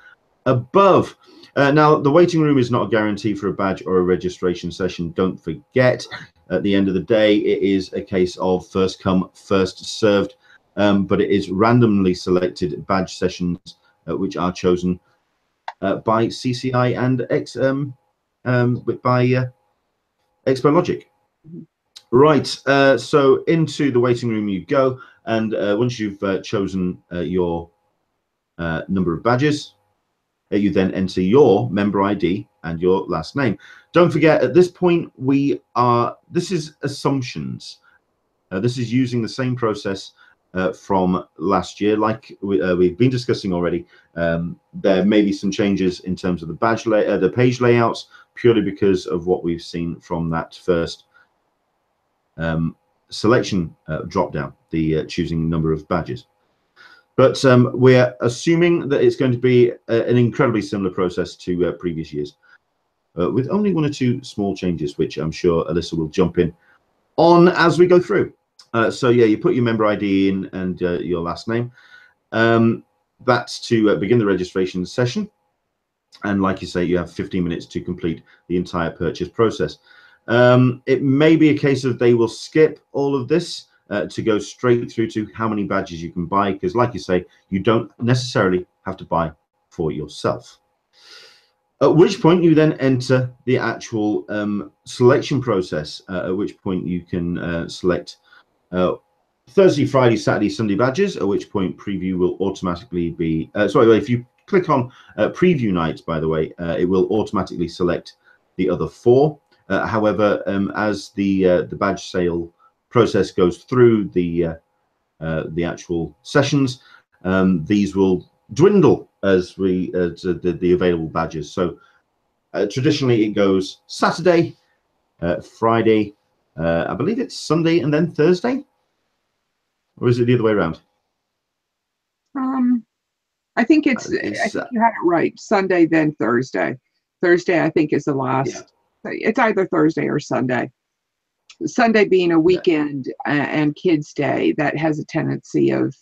above. Now, the waiting room is not a guarantee for a badge or a registration session. Don't forget, at the end of the day, it is a case of first come, first served, but it is randomly selected badge sessions which are chosen by CCI and by Expo Logic. Right, so into the waiting room you go, and once you've chosen your number of badges, you then enter your member ID and your last name. Don't forget, at this point, this is assumptions. This is using the same process from last year. Like we've been discussing already, there may be some changes in terms of the page layouts, purely because of what we've seen from that first selection drop down, the choosing number of badges. But we're assuming that it's going to be an incredibly similar process to previous years, with only 1 or 2 small changes, which I'm sure Alyssa will jump in on as we go through. So yeah, you put your member ID in and your last name. That's to begin the registration session. And like you say, you have 15 minutes to complete the entire purchase process. It may be a case of they will skip all of this to go straight through to how many badges you can buy, because like you say, you don't necessarily have to buy for yourself. At which point you then enter the actual selection process, at which point you can select Thursday, Friday, Saturday, Sunday badges, at which point preview will automatically be, sorry, if you click on preview nights, by the way, it will automatically select the other 4. However, as the badge sale process goes through the actual sessions, these will dwindle as the available badges. So traditionally it goes Saturday, Friday, I believe it's Sunday and then Thursday, or is it the other way around? I think I think you had it right. Sunday then Thursday. Thursday I think is the last. Yeah. It's either Thursday or Sunday. Sunday being a weekend and kids' day, that has a tendency of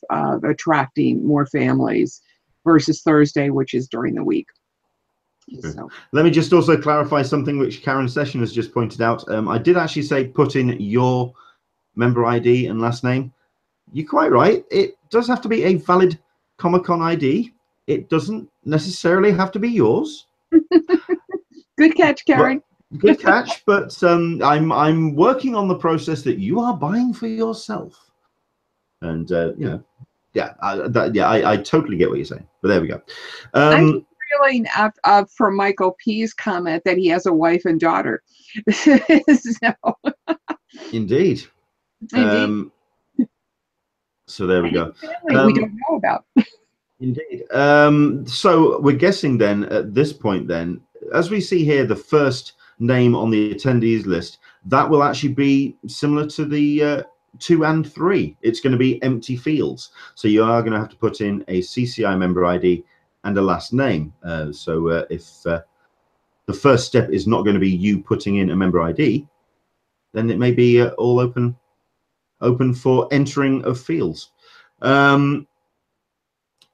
attracting more families versus Thursday, which is during the week. Okay. So. Let me just also clarify something which Karen Session has just pointed out. I did actually say put in your member ID and last name. You're quite right. It does have to be a valid Comic-Con ID. It doesn't necessarily have to be yours. Good catch, Karen. Good catch, but I'm working on the process that you are buying for yourself, and you know, yeah, I totally get what you're saying. But there we go. I'm feeling up from Michael P's comment that he has a wife and daughter. So. Indeed. So there we go. We don't know about. Indeed. So we're guessing then at this point then, as we see here, the first name on the attendees list, that will actually be similar to the 2 and 3. It's going to be empty fields. So you are going to have to put in a CCI member ID and a last name. So if the first step is not going to be you putting in a member ID, then it may be all open for entering of fields.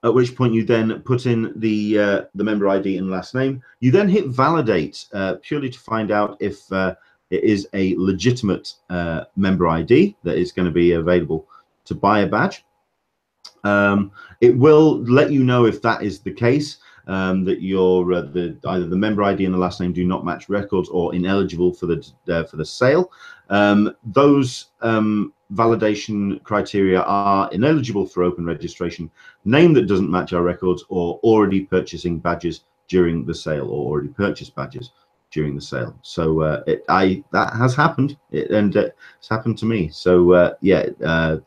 At which point you then put in the member ID and last name. You then hit validate purely to find out if it is a legitimate member ID that is going to be available to buy a badge. It will let you know if that is the case, that your either the member ID and the last name do not match records or ineligible for the sale. Those validation criteria are ineligible for open registration, name that doesn't match our records, or already purchasing badges during the sale, or already purchased badges during the sale. So that has happened, and it's happened to me. So yeah,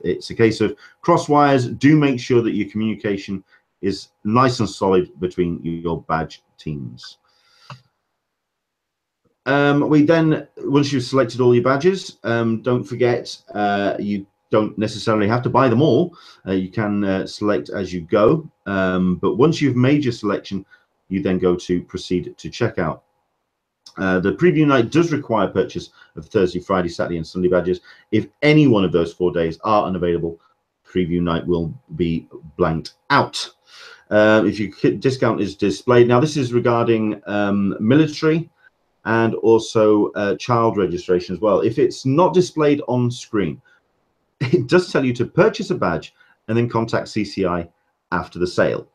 it's a case of cross wires. Do make sure that your communication is nice and solid between your badge teams. We then, once you've selected all your badges, don't forget you don't necessarily have to buy them all. You can select as you go, but once you've made your selection, you then go to proceed to checkout. The preview night does require purchase of Thursday, Friday, Saturday, and Sunday badges. If any one of those 4 days are unavailable, preview night will be blanked out. If your discount is displayed, now this is regarding military and also child registration as well. If it's not displayed on screen, it does tell you to purchase a badge and then contact CCI after the sale.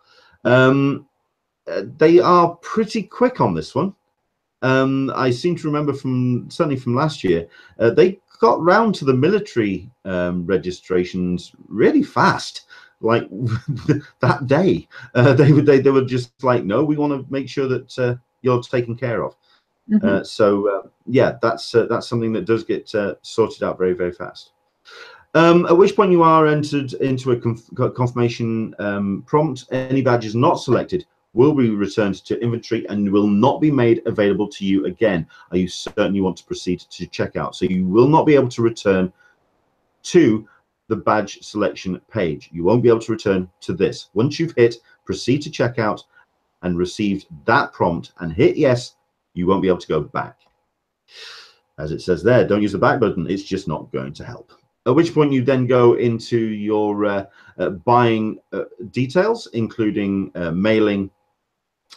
They are pretty quick on this one. I seem to remember certainly from last year, they got round to the military registrations really fast. Like that day, they were just like, no, we want to make sure that you're taken care of. So yeah, that's something that does get sorted out very, very fast. At which point you are entered into a confirmation prompt. Any badges not selected will be returned to inventory and will not be made available to you again. Are you certain you want to proceed to checkout? So you will not be able to return to the badge selection page. You won't be able to return to this. Once you've hit proceed to checkout and received that prompt and hit yes, you won't be able to go back. As it says there, don't use the back button. It's just not going to help. At which point you then go into your buying details, including mailing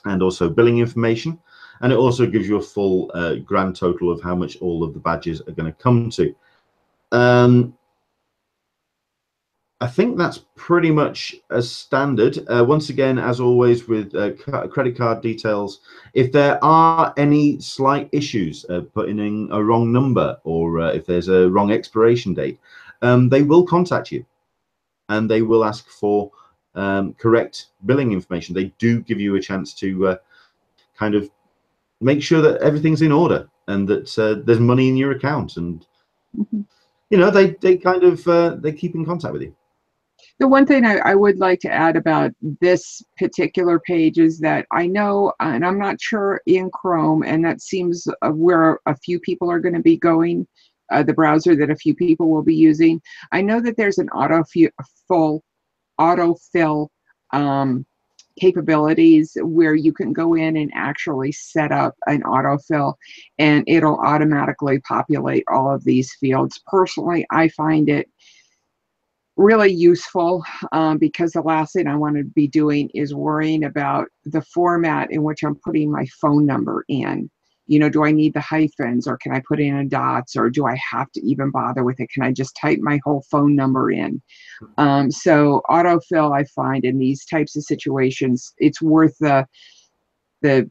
and also billing information. And it also gives you a full grand total of how much all of the badges are going to come to. I think that's pretty much as standard. Once again, as always with credit card details, if there are any slight issues, putting in a wrong number, or if there's a wrong expiration date, they will contact you and they will ask for correct billing information. They do give you a chance to kind of make sure that everything's in order and that there's money in your account, and you know, they kind of they keep in contact with you. The one thing I would like to add about this particular page is that I know, and I'm not sure in Chrome, and that seems where a few people are going to be going, the browser that a few people will be using. I know that there's an autofill capabilities where you can go in and actually set up an autofill and it'll automatically populate all of these fields. Personally, I find it really useful because the last thing I want to be doing is worrying about the format in which I'm putting my phone number in. You know, do I need the hyphens, or can I put in a dots, or do I have to even bother with it? Can I just type my whole phone number in? So autofill, I find in these types of situations, it's worth the 10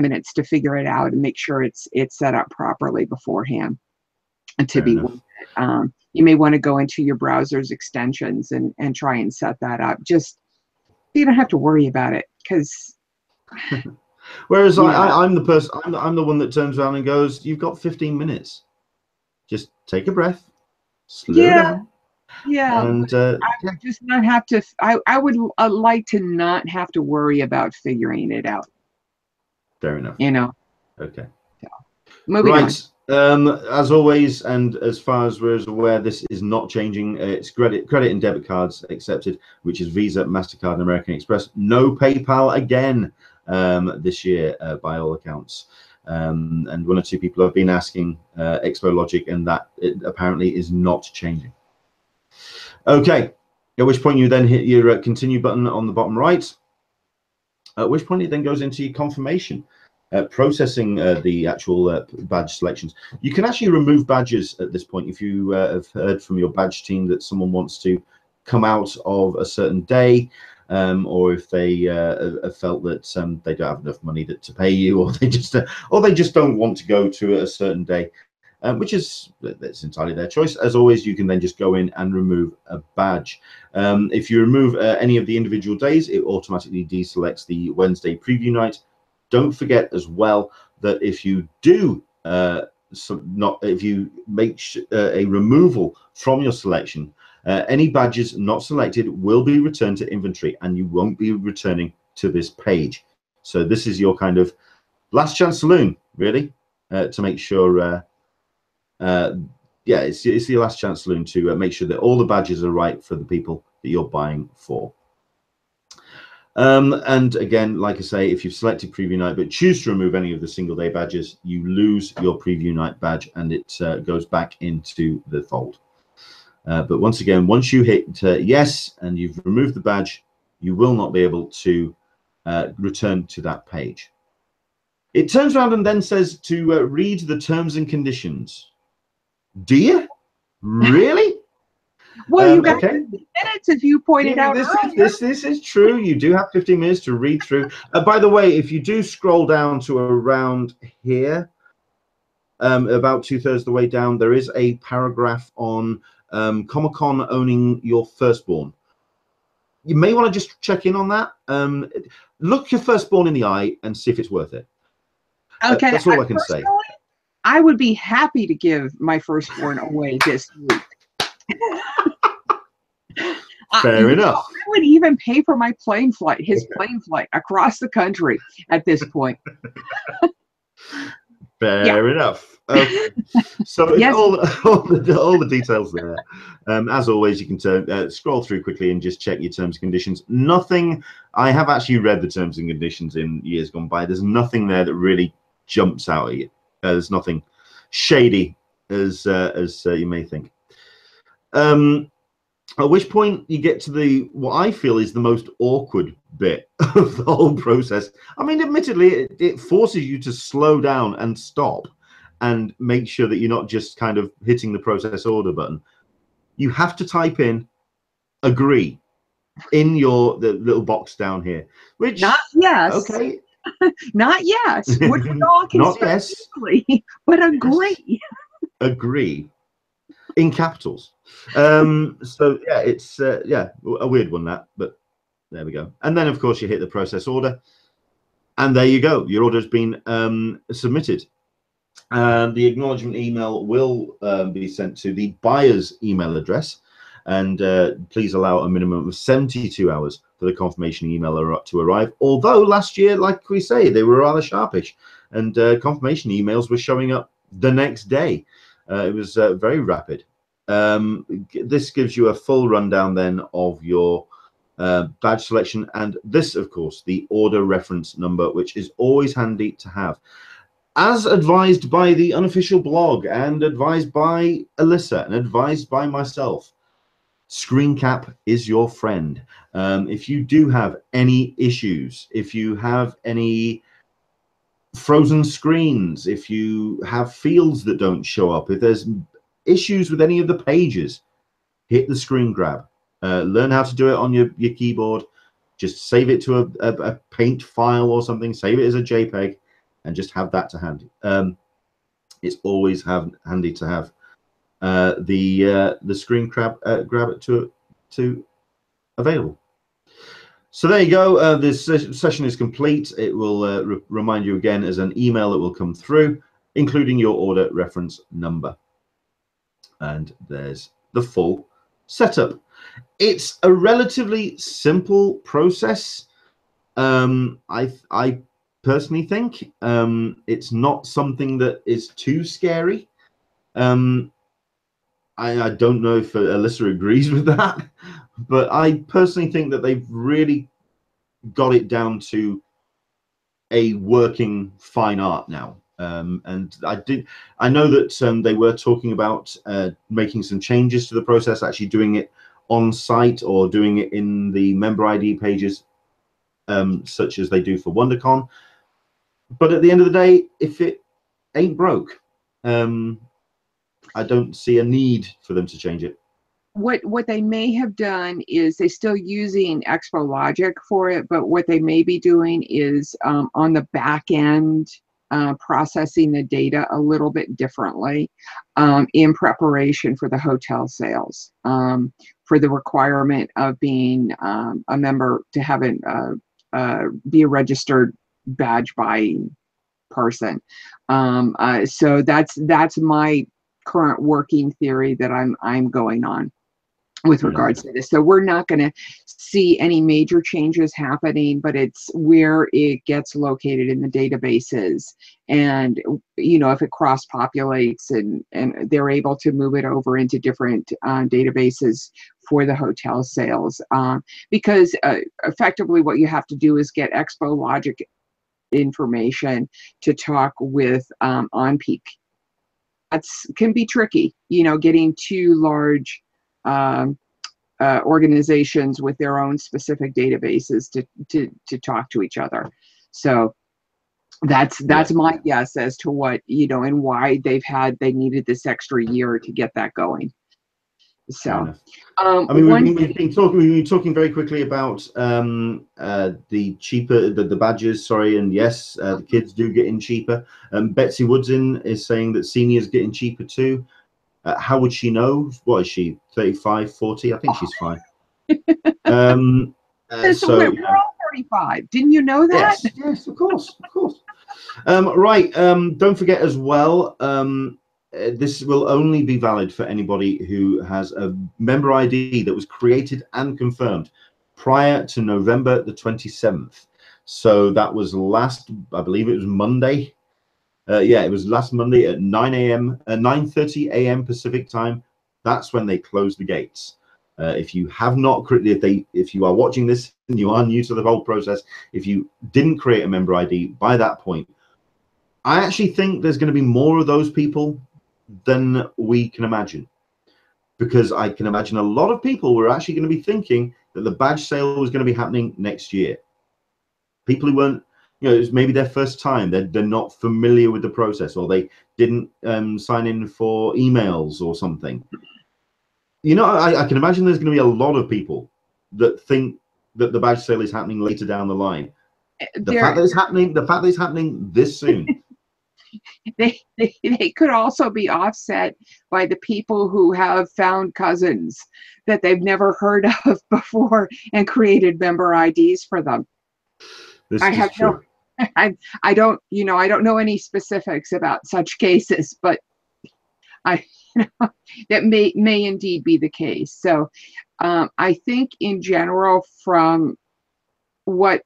minutes to figure it out and make sure it's set up properly beforehand and to be worth it. You may want to go into your browser's extensions and try and set that up. Just you don't have to worry about it because. Whereas I'm the person, I'm the one that turns around and goes, "You've got 15 minutes. Just take a breath, slow down." Yeah, and I would just not have to. I would like to not have to worry about figuring it out. Fair enough. You know. Okay. So, moving on. As always, and as far as we're aware, this is not changing. It's credit and debit cards accepted, which is Visa, MasterCard, and American Express. No PayPal again this year, by all accounts. And one or two people have been asking Expo Logic, and that it apparently is not changing. Okay, at which point you then hit your continue button on the bottom right, at which point it then goes into your confirmation. Processing the actual badge selections. You can actually remove badges at this point if you have heard from your badge team that someone wants to come out of a certain day, or if they have felt that they don't have enough money to pay you, or they just don't want to go to a certain day, which is that's entirely their choice. As always, you can then just go in and remove a badge. If you remove any of the individual days, it automatically deselects the Wednesday preview night. Don't forget as well that if you do if you make a removal from your selection, any badges not selected will be returned to inventory, and you won't be returning to this page. So this is your kind of last chance saloon, really, to make sure. It's your last chance saloon to make sure that all the badges are right for the people that you're buying for. And again, like I say, if you've selected preview night but choose to remove any of the single day badges, you lose your preview night badge, and it goes back into the fold. But once again, once you hit yes and you've removed the badge, you will not be able to return to that page. It turns around and then says to read the terms and conditions. Do you really? Well, you got 15 minutes, as you pointed out earlier. This is true. You do have 15 minutes to read through. By the way, if you do scroll down to around here, about 2/3 of the way down, there is a paragraph on Comic-Con owning your firstborn. You may want to just check in on that. Look your firstborn in the eye and see if it's worth it. Okay, that's all I can say. I would be happy to give my firstborn away this week. Fair enough. I would even pay for my plane flight, his plane flight across the country at this point. Fair enough. Okay. So yes. all the details there. As always, you can scroll through quickly and just check your terms and conditions. Nothing. I have actually read the terms and conditions in years gone by. There's nothing there that really jumps out at you. There's nothing shady as you may think. At which point you get to what I feel is the most awkward bit of the whole process. I mean, admittedly, it forces you to slow down and stop and make sure that you're not just kind of hitting the process order button. You have to type in agree in the little box down here, which not yes. Okay. Not yes. Which we all can not yes, easily, but agree. Yes. Agree. In capitals. So yeah, it's a weird one, that, but there we go. And then of course you hit the process order, and there you go, your order has been submitted. The acknowledgement email will be sent to the buyer's email address, and please allow a minimum of 72 hours for the confirmation email to arrive. Although last year, like we say, they were rather sharpish, and confirmation emails were showing up the next day. It was very rapid. This gives you a full rundown then of your badge selection, and this, of course, the order reference number, which is always handy to have. As advised by the unofficial blog, and advised by Alyssa, and advised by myself, Screen cap is your friend. If you do have any issues, if you have any frozen screens, if you have fields that don't show up, if there's issues with any of the pages, hit the screen grab. Learn how to do it on your keyboard. Just save it to a paint file or something. Save it as a JPEG and just have that to hand. It's always handy to have the screen grab it to available. So there you go. This session is complete. It will remind you again as an email that will come through, including your order reference number. And there's the full setup. It's a relatively simple process. I personally think it's not something that is too scary. I don't know if Alyssa agrees with that, but I personally think that they've really got it down to a working fine art now. And I know that they were talking about making some changes to the process, actually doing it on site or doing it in the member ID pages, such as they do for WonderCon. But at the end of the day, if it ain't broke, I don't see a need for them to change it. What they may have done is they're still using Expo Logic for it, but what they may be doing is on the back end, processing the data a little bit differently in preparation for the hotel sales, for the requirement of being a member to have be a registered badge buying person. So that's my current working theory that I'm going on with regards to this. So we're not going to see any major changes happening, but it's where it gets located in the databases, and if it cross populates and they're able to move it over into different databases for the hotel sales, because effectively what you have to do is get Expo Logic information to talk with OnPeak. Can be tricky, getting two large organizations with their own specific databases to talk to each other. So that's my guess as to what, and why they needed this extra year to get that going. So we've been talking very quickly about the cheaper the badges, and yes, the kids do get in cheaper. Betsy Woodson is saying that seniors getting cheaper too. How would she know? What is she, 35, 40? I think she's fine. So we're all 35. Didn't you know that? Yes, of course. Right, don't forget as well, this will only be valid for anybody who has a member ID that was created and confirmed prior to November the 27th. So that was I believe it was Monday. It was last Monday at 9:30 a.m. Pacific time. That's when they closed the gates. If you have not, if you are watching this and you are new to the whole process, if you didn't create a member ID by that point, I actually think there's going to be more of those people than we can imagine, because I can imagine a lot of people were actually going to be thinking that the badge sale was going to be happening next year. People who weren't, it was maybe their first time, they're not familiar with the process, or they didn't sign in for emails or something. I can imagine there's going to be a lot of people that think that the badge sale is happening later down the line. The fact that it's happening this soon. They could also be offset by the people who have found cousins that they've never heard of before and created member IDs for them. I don't know any specifics about such cases, but that may indeed be the case. So I think in general, from what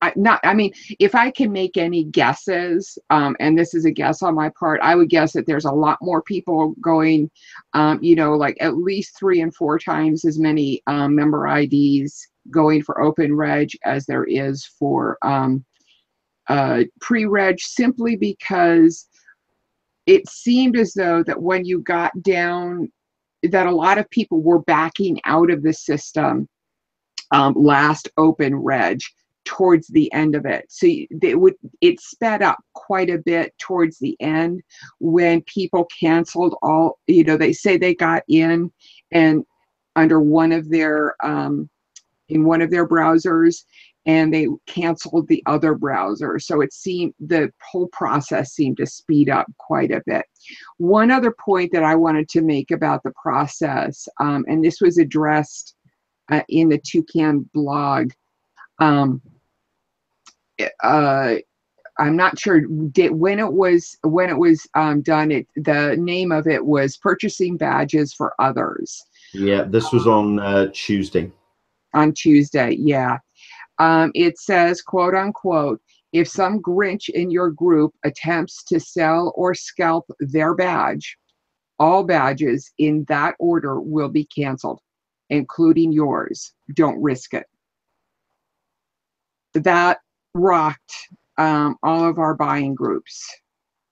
if I can make any guesses, and this is a guess on my part, I would guess that there's a lot more people going, like at least 3 and 4 times as many member IDs going for open reg as there is for pre-reg, simply because it seemed as though that when you got down that a lot of people were backing out of the system last open reg towards the end of it. So it sped up quite a bit towards the end when people canceled all, they say they got in and under one of their in one of their browsers, and they canceled the other browser. So it seemed the whole process seemed to speed up quite a bit. One other point that I wanted to make about the process, and this was addressed in the Toucan blog. I'm not sure when it was done. The name of it was Purchasing Badges for Others. Yeah, this was on Tuesday. On Tuesday, yeah. It says, quote unquote, if some Grinch in your group attempts to sell or scalp their badge, all badges in that order will be canceled, including yours. Don't risk it. That rocked all of our buying groups.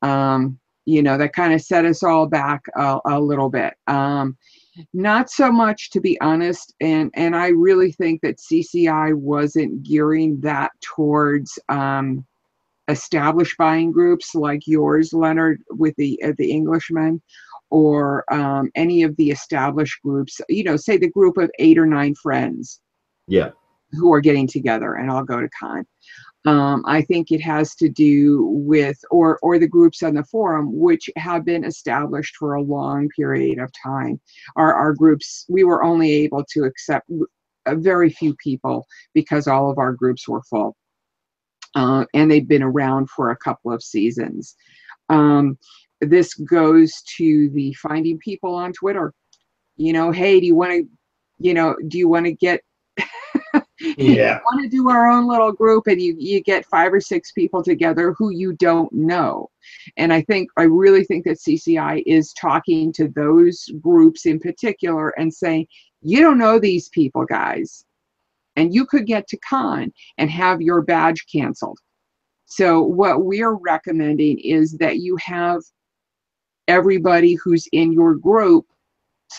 That kind of set us all back a little bit. Not so much, to be honest, and I really think that CCI wasn't gearing that towards established buying groups like yours, Leonard, with the Englishman, or any of the established groups. Say the group of 8 or 9 friends, yeah, who are getting together and all go to con. I think it has to do with, or the groups on the forum, which have been established for a long period of time. Our groups, we were only able to accept a very few people because all of our groups were full. And they've been around for a couple of seasons. This goes to the finding people on Twitter. Hey, do you want to get yeah, want to do our own little group, and you get 5 or 6 people together who you don't know. And I really think that CCI is talking to those groups in particular and saying, you don't know these people, guys, and you could get to con and have your badge canceled. So what we're recommending is that you have everybody who's in your group's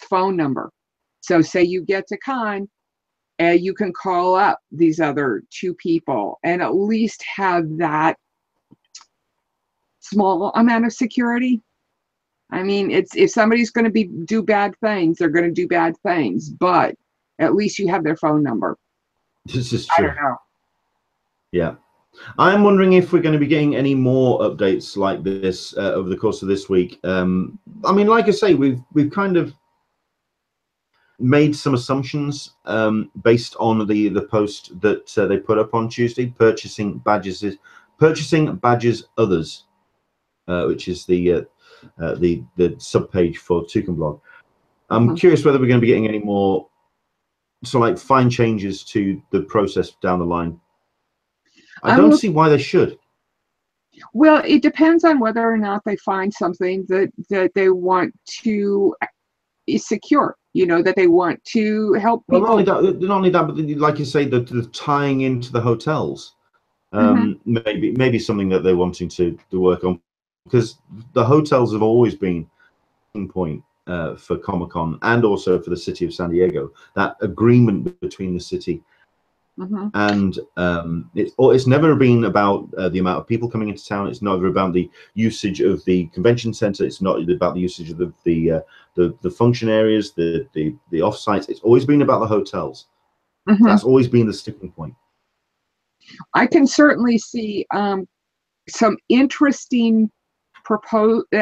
phone number. So say you get to con, you can call up these other 2 people and at least have that small amount of security. I mean, if somebody's going to do bad things, they're going to do bad things, but at least you have their phone number. This is true. I don't know. Yeah. I'm wondering if we're going to be getting any more updates like this over the course of this week. I mean, like I say, we've kind of made some assumptions based on the post that they put up on Tuesday. Purchasing badges others, which is the subpage for Toucan blog. I'm curious whether we're going to be getting any more fine changes to the process down the line. I don't see why they should. Well, it depends on whether or not they find something that they want to secure, that they want to help people. Well, not only that, but like you say, the tying into the hotels, maybe something that they're wanting to work on, because the hotels have always been a point for Comic-Con and also for the city of San Diego. That agreement between the city and it's never been about the amount of people coming into town. It's never about the usage of the convention center. It's not about the usage of the function areas, the off sites. It's always been about the hotels. That's always been the sticking point. I can certainly see some interesting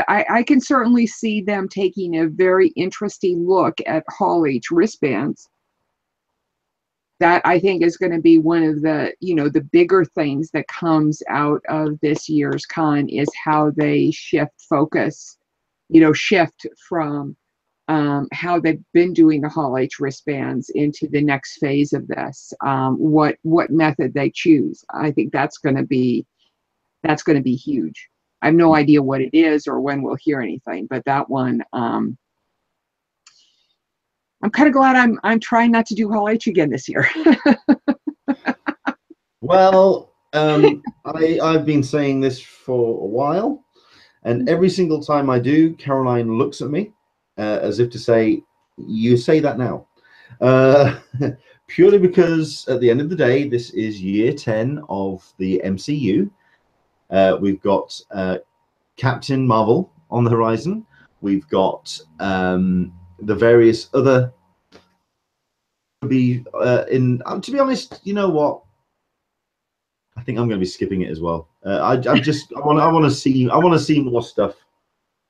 I can certainly see them taking a very interesting look at Hall H wristbands. That I think is going to be one of the, the bigger things that comes out of this year's con, is how they shift focus, shift from how they've been doing the Hall H wristbands into the next phase of this. What method they choose, I think that's going to be huge. I have no idea what it is or when we'll hear anything, but that one, I'm kind of glad I'm trying not to do Hall H again this year. Well, I've been saying this for a while, and every single time I do, Caroline looks at me as if to say, You say that now. Purely because at the end of the day, this is year 10 of the MCU. We've got Captain Marvel on the horizon. We've got the various other to be to be honest, you know what? I think I'm going to be skipping it as well. I want to see more stuff.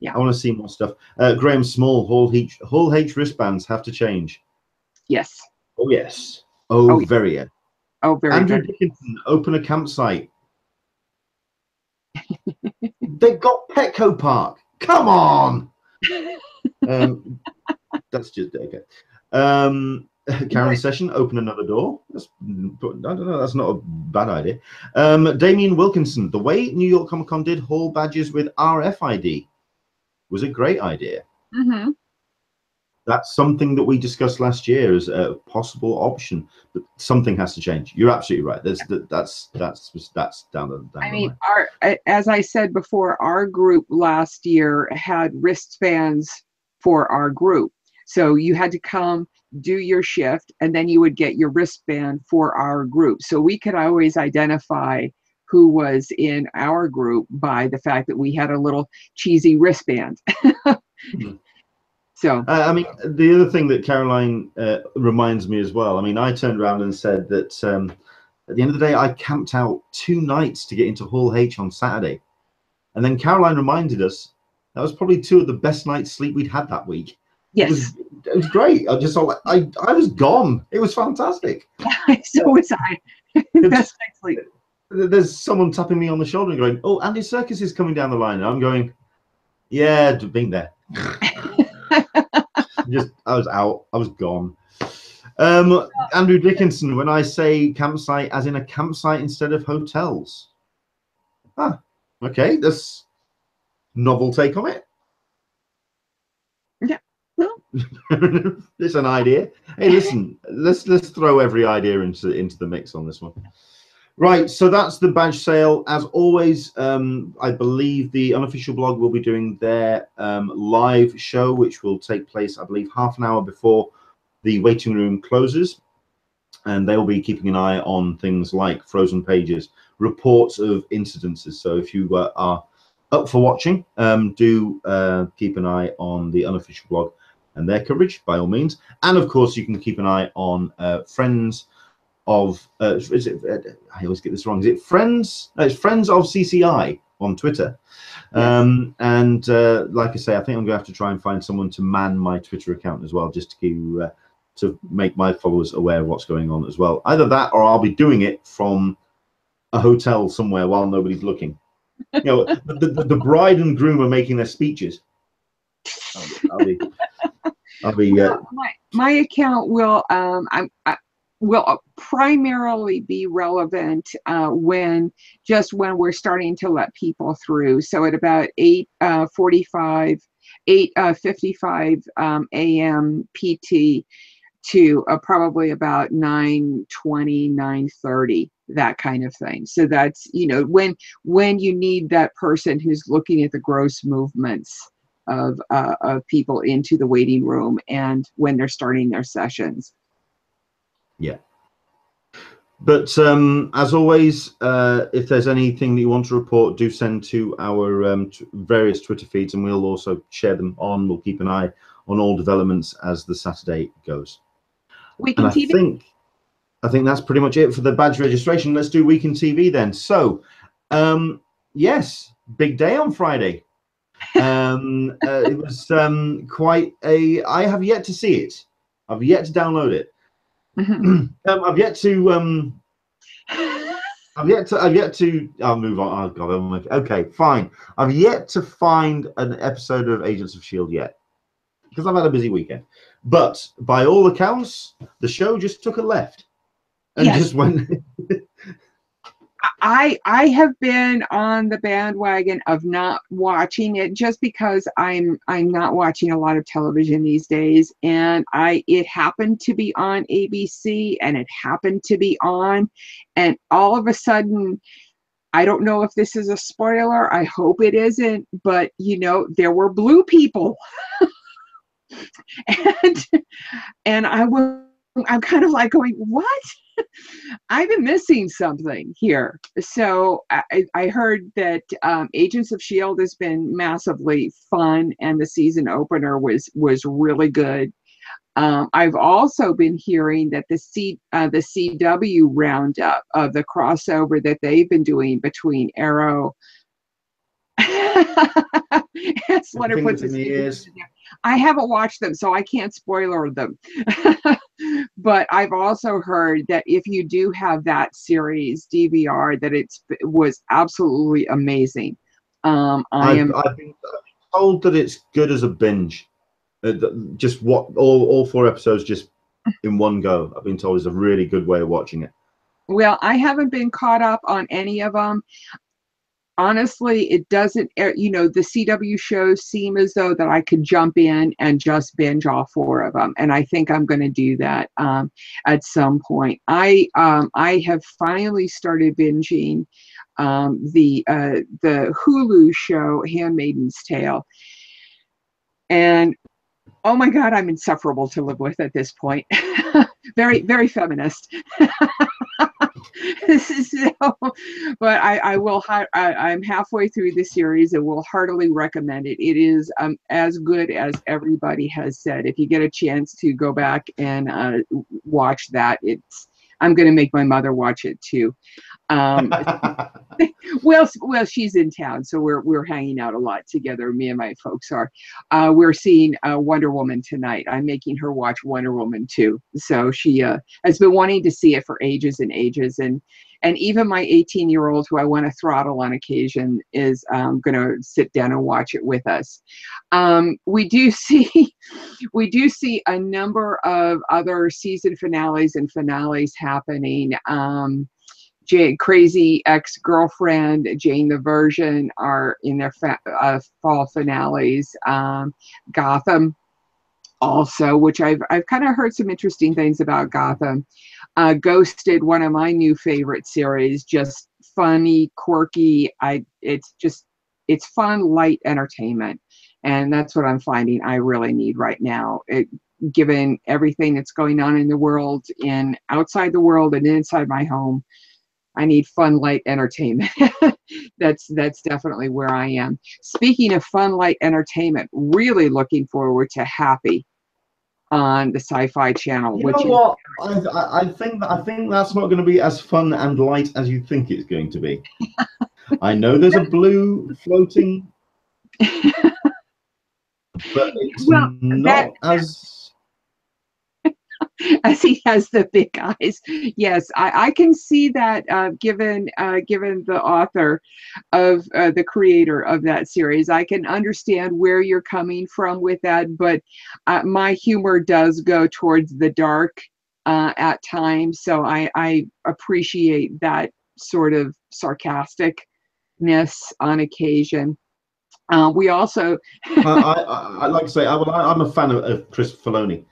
Yeah. I want to see more stuff. Graham Small, Hall H wristbands have to change. Yes. Oh yes. Oh, very yes. Oh, very. Andrew very. Dickinson, open a campsite. They've got Petco Park. Come on. That's just okay. Karen Session, open another door. I don't know. That's not a bad idea. Damien Wilkinson, the way New York Comic-Con did hall badges with RFID was a great idea. Mm-hmm. That's something that we discussed last year as a possible option, but something has to change. You're absolutely right. That's down the I mean, as I said before, our group last year had wristbands for our group. So you had to come, do your shift, and then you would get your wristband for our group. So we could always identify who was in our group by the fact that we had a little cheesy wristband. So I mean, the other thing that Caroline reminds me as well, I mean, I turned around and said that at the end of the day, I camped out 2 nights to get into Hall H on Saturday. And then Caroline reminded us that was probably 2 of the best nights sleep we'd had that week. Yes. It was great. I just saw, I was gone. It was fantastic. So was I. Best night's sleep. There's someone tapping me on the shoulder and going, "Oh, Andy Serkis is coming down the line." And I'm going, "Yeah, been there." I was out. I was gone. Andrew Dickinson, when I say campsite, as in a campsite instead of hotels. Ah, okay. That's novel take on it. Yeah. Well, it's an idea. Hey, listen, let's throw every idea into the mix on this one. Right, so that's the badge sale. As always, I believe the unofficial blog will be doing their live show, which will take place, I believe, half an hour before the waiting room closes. And they'll be keeping an eye on things like frozen pages, reports of incidences. So if you are up for watching, do keep an eye on the unofficial blog and their coverage, by all means. And, of course, you can keep an eye on Friends of is it, I always get this wrong. Is it Friends? No, it's Friends of CCI on Twitter. Yes. And like I say, I think I'm going to have to try and find someone to man my Twitter account as well, just to keep, to make my followers aware of what's going on as well. Either that, or I'll be doing it from a hotel somewhere while nobody's looking. You know, the bride and groom are making their speeches. I'll be. Well, my account will will primarily be relevant when we're starting to let people through. So at about 8:55 a.m. PT to probably about 9:20, 9:30, that kind of thing. So that's, you know, when you need that person who's looking at the gross movements of people into the waiting room and when they're starting their sessions. Yeah. But as always, if there's anything that you want to report, do send to our various Twitter feeds, and we'll also share them on. We'll keep an eye on all developments as the Saturday goes. Weekend TV. I think that's pretty much it for the badge registration. Let's do Weekend TV then. So, yes, big day on Friday. It was quite a. I have yet to see it. I've yet to download it. Mm-hmm. I've yet to. I'll move on. Oh God. Okay, fine. I've yet to find an episode of Agents of S.H.I.E.L.D. yet because I've had a busy weekend. But by all accounts, the show just took a left and just went. I have been on the bandwagon of not watching it just because I'm not watching a lot of television these days, and it happened to be on ABC and it happened to be on, and all of a sudden, I don't know if this is a spoiler, I hope it isn't, but you know, there were blue people. and I'm kind of like going, what? I've been missing something here. So I heard that Agents of S.H.I.E.L.D. has been massively fun, and the season opener was really good. I've also been hearing that the CW roundup of the crossover that they've been doing between Arrow. Yes, Leonard puts his ears. I haven't watched them, so I can't spoiler them. But I've also heard that if you do have that series DVR, that it was absolutely amazing. I've been told that it's good as a binge. Just what all 4 episodes just in one go. I've been told is a really good way of watching it. Well, I haven't been caught up on any of them. Honestly, it doesn't, the CW shows seem as though that I could jump in and just binge all 4 of them. And I think I'm going to do that at some point. I have finally started binging the Hulu show, Handmaid's Tale. And oh my God, I'm insufferable to live with at this point. Very, very feminist. But I'm halfway through the series and will heartily recommend it. It is as good as everybody has said. If you get a chance to go back and watch that, I'm going to make my mother watch it too. Well, she's in town, so we're hanging out a lot together. Me and my folks are. We're seeing Wonder Woman tonight. I'm making her watch Wonder Woman too. So she has been wanting to see it for ages and ages, and even my 18-year-old, who I want to throttle on occasion, is going to sit down and watch it with us. We do see a number of other season finales and finales happening. Crazy Ex-Girlfriend, Jane the Virgin are in their fall finales. Gotham also, which I've kind of heard some interesting things about Gotham. Ghosted, one of my new favorite series, just funny, quirky. It's fun, light entertainment. And that's what I'm finding I really need right now. Given everything that's going on in the world, outside the world and inside my home, I need fun, light entertainment. That's definitely where I am. Speaking of fun, light entertainment, really looking forward to Happy on the Sci-Fi Channel. You know what? I think that's not going to be as fun and light as you think it's going to be. I know there's a blue floating, but it's not as. As he has the big eyes. Yes, I can see that given the author of the creator of that series. I can understand where you're coming from with that, but my humor does go towards the dark at times, so I appreciate that sort of sarcasticness on occasion. We also I like to say I'm a fan of Chris Filoni.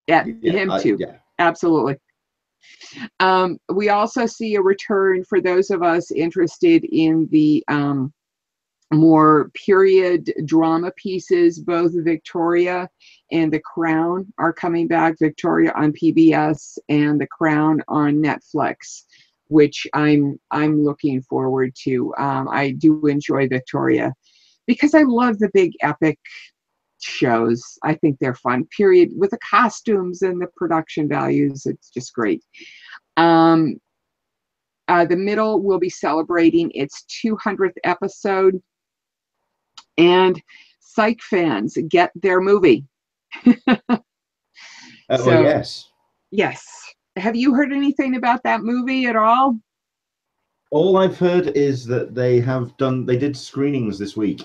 Yeah, him too. Yeah. Absolutely. We also see a return for those of us interested in the more period drama pieces. Both Victoria and The Crown are coming back. Victoria on PBS and The Crown on Netflix, which I'm looking forward to. I do enjoy Victoria because I love the big epic shows. I think they're fun, period, with the costumes and the production values. It's just great. The Middle will be celebrating its 200th episode, and Psych fans get their movie. Yes. Have you heard anything about that movie at all? All I've heard is that they did screenings this week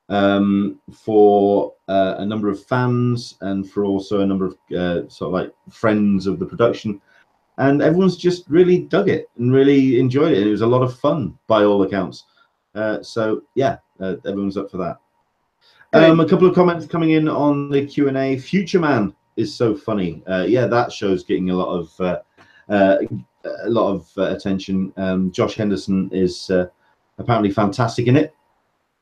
for a number of fans and for also a number of sort of like friends of the production, and everyone's just really dug it and really enjoyed it. It was a lot of fun by all accounts. So yeah, everyone's up for that. A couple of comments coming in on the Q&A. Future Man is so funny. Yeah, that show's getting a lot of attention. Josh Henderson is apparently fantastic in it.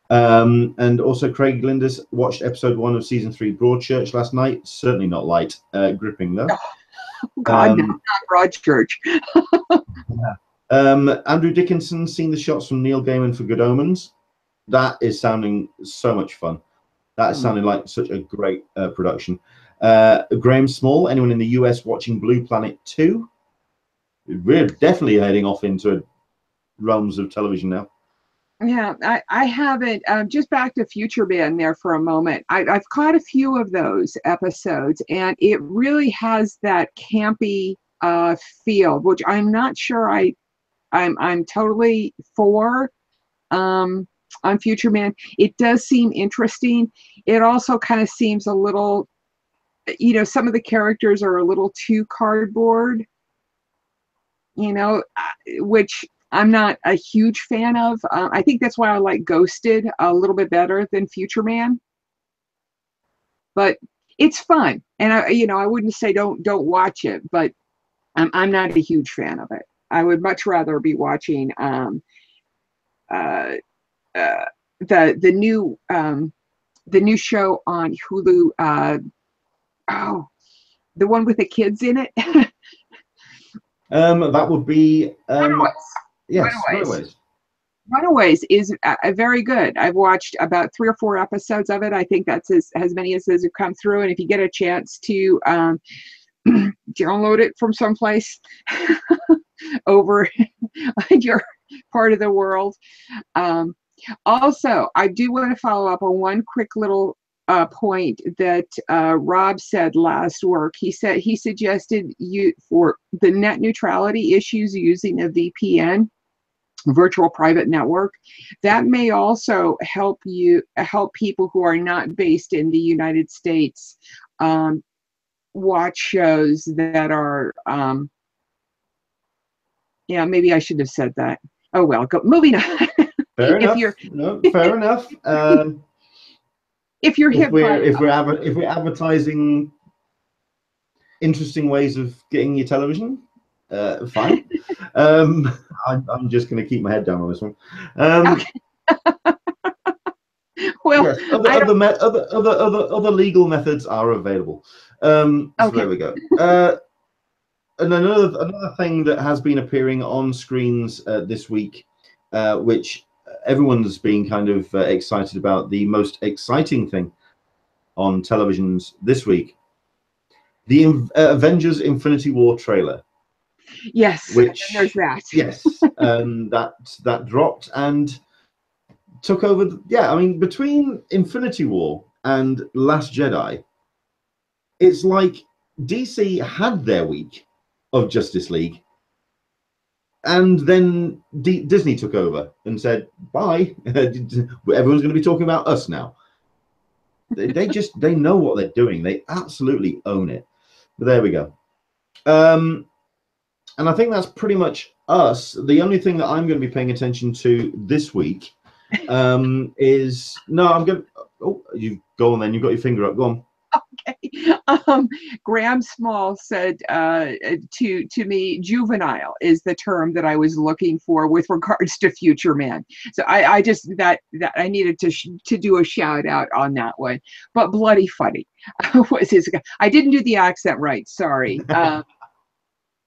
And also Craig Linders watched episode 1 of season 3 Broadchurch last night. Certainly not light, gripping though. Oh, God, no, not Broadchurch. Andrew Dickinson seen the shots from Neil Gaiman for Good Omens. That is sounding so much fun. That is sounding like such a great production. Graham Small, anyone in the US watching Blue Planet 2? We're definitely heading off into realms of television now. Yeah, I haven't. Just back to Future Man there for a moment. I've caught a few of those episodes, and it really has that campy feel, which I'm not sure I'm totally for. On Future Man, it does seem interesting. It also kind of seems a little, some of the characters are a little too cardboard, which I'm not a huge fan of. I think that's why I like Ghosted a little bit better than Future Man. But it's fun, and I wouldn't say don't watch it, but I'm not a huge fan of it. I would much rather be watching the new show on Hulu. The one with the kids in it. That would be Runaways. yes, Runaways. Runaways is very good. I've watched about 3 or 4 episodes of it. I think that's as many as have come through. And if you get a chance to download it from someplace over in your part of the world. Also, I do want to follow up on one quick little point that Rob said last work. He suggested for the net neutrality issues using a VPN, virtual private network, that may also help people who are not based in the United States watch shows that are maybe I should have said that. Oh well, moving on. Fair enough. Fair enough. If we're advertising interesting ways of getting your television, fine. I'm just going to keep my head down on this one. Okay. Well, yes, other legal methods are available. So there we go. And another thing that has been appearing on screens this week, which everyone's been kind of excited about, the most exciting thing on televisions this week, the Avengers Infinity War trailer. Yes, there's that. Yes, that dropped and took over. I mean, between Infinity War and Last Jedi, it's like DC had their week of Justice League, and then Disney took over and said, bye, everyone's going to be talking about us now. They know what they're doing. They absolutely own it. But there we go. And I think that's pretty much us. The only thing that I'm going to be paying attention to this week is you go on then. You've got your finger up. Go on. Okay. Graham Small said to me, juvenile is the term that I was looking for with regards to Future Man. So I just that I needed to do a shout out on that one. But bloody funny was his. I didn't do the accent right. Sorry.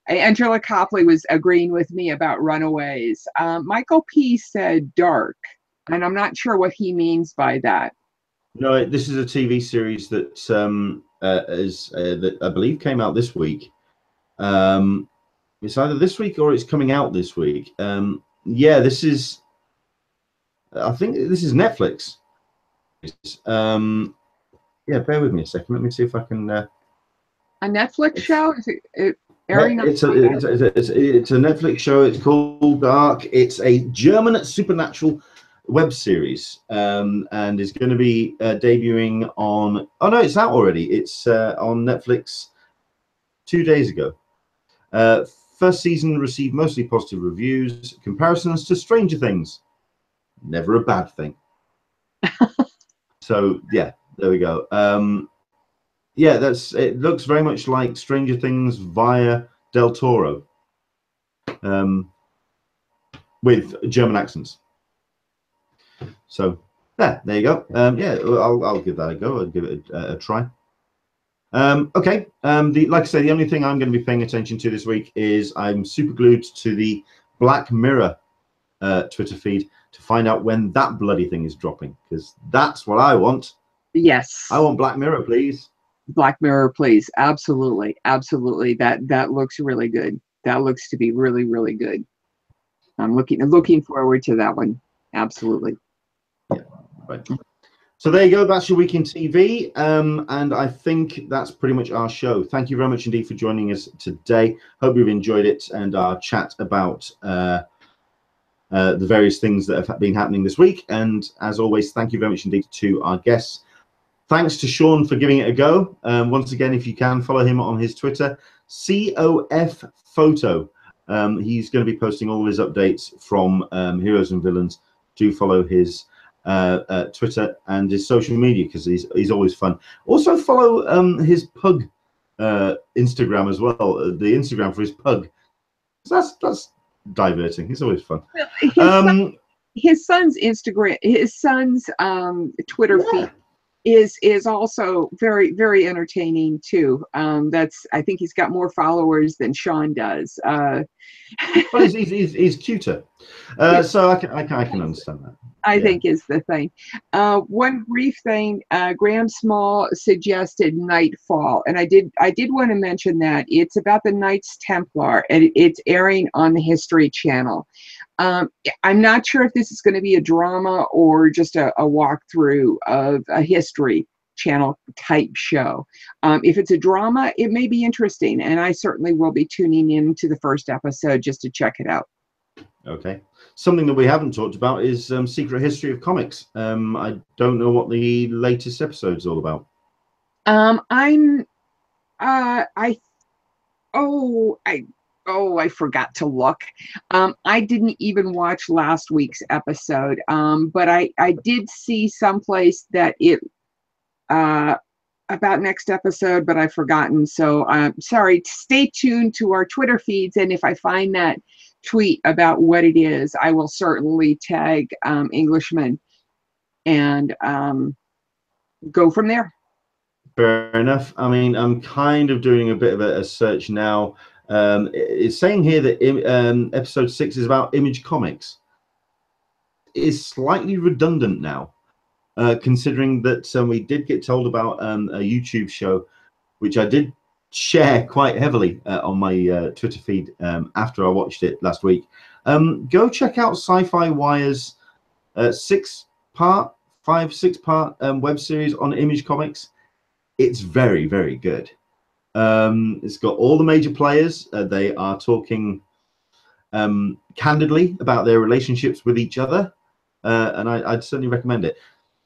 Angela Copley was agreeing with me about Runaways. Michael P said dark, and I'm not sure what he means by that. No, this is a TV series that that I believe came out this week. It's either this week or it's coming out this week. This is. I think this is Netflix. Bear with me a second. Let me see if I can. A Netflix show? Is it airing? It's a Netflix show. It's called Dark. It's a German supernatural web series, and is going to be debuting on. Oh no, it's out already. It's on Netflix 2 days ago. First season received mostly positive reviews. Comparisons to Stranger Things, never a bad thing. So yeah, there we go. It looks very much like Stranger Things via Del Toro, with German accents. So There you go. Yeah, I'll give that a go. I'll give it a try. Okay. Like I say, the only thing I'm going to be paying attention to this week is I'm super glued to the Black Mirror Twitter feed to find out when that bloody thing is dropping, because that's what I want. Yes. I want Black Mirror, please. Black Mirror, please. Absolutely. Absolutely. That looks really good. That looks to be really, really good. I'm looking forward to that one. Absolutely. Yeah. Right. So there you go. That's your week in TV. And I think that's pretty much our show. Thank you very much indeed for joining us today. Hope you've enjoyed it and our chat about the various things that have been happening this week. And as always, thank you very much indeed to our guests. Thanks to Sean for giving it a go. Once again, if you can, follow him on his Twitter, COF Photo. He's going to be posting all of his updates from Heroes and Villains. Do follow his Twitter and his social media, because he's always fun. Also follow his pug Instagram as well. The Instagram for his pug. So that's diverting. It's always fun. His son's Instagram, his son's Twitter feed is also very, very entertaining too. I think he's got more followers than Sean does. Well, he's cuter, so I can understand that. I think is the thing. One brief thing, Graham Small suggested Nightfall, and I did want to mention that it's about the Knights Templar, and it's airing on the History Channel. I'm not sure if this is going to be a drama or just a walkthrough of a History Channel type show. If it's a drama, it may be interesting, and I certainly will be tuning in to the first episode just to check it out. Okay. Something that we haven't talked about is Secret History of Comics. I don't know what the latest episode's all about. I forgot to look. I didn't even watch last week's episode, but I did see someplace that it about next episode, but I've forgotten. So I'm sorry. Stay tuned to our Twitter feeds, and if I find that tweet about what it is, I will certainly tag Englishman and go from there. Fair enough. I mean, I'm kind of doing a bit of a search now. It's saying here that episode 6 is about Image Comics. It's slightly redundant now, considering that we did get told about a YouTube show, which I did share quite heavily on my Twitter feed after I watched it last week. Go check out Sci-Fi Wire's 6-part web series on Image Comics. It's very, very good. It's got all the major players. They are talking candidly about their relationships with each other, and I'd certainly recommend it.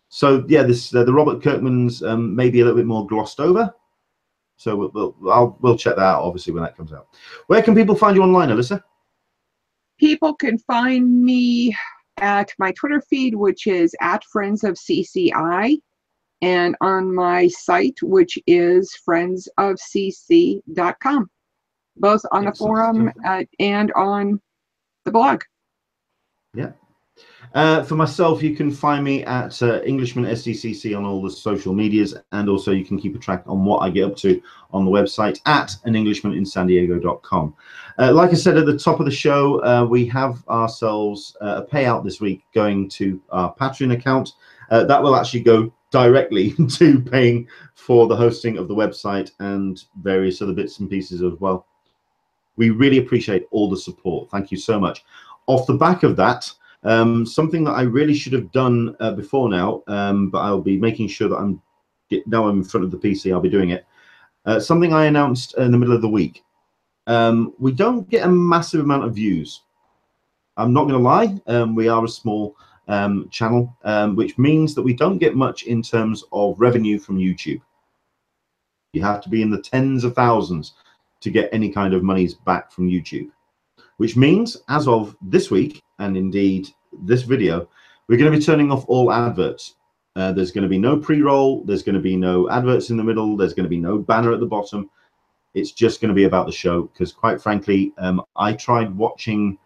So yeah, the Robert Kirkman's maybe a little bit more glossed over. So we'll check that out, obviously, when that comes out. Where can people find you online, Alyssa? People can find me at my Twitter feed, which is @friendsofcci, and on my site, which is friendsofcc.com, both on the forum and on the blog. Yeah. For myself, you can find me at Englishman SDCC on all the social medias, and also you can keep a track on what I get up to on the website at anenglishmaninsandiego.com. Like I said at the top of the show, we have ourselves a payout this week going to our Patreon account. That will actually go directly to paying for the hosting of the website and various other bits and pieces as well. We really appreciate all the support. Thank you so much. Off the back of that, something that I really should have done before now, but I'll be making sure that now I'm in front of the PC, I'll be doing it. Something I announced in the middle of the week. We don't get a massive amount of views. I'm not going to lie. We are a small channel, which means that we don't get much in terms of revenue from YouTube. You have to be in the tens of thousands to get any kind of monies back from YouTube, which means as of this week, and indeed this video, we're going to be turning off all adverts. There's going to be no pre-roll, there's going to be no adverts in the middle, there's going to be no banner at the bottom. It's just going to be about the show, because quite frankly, I tried watching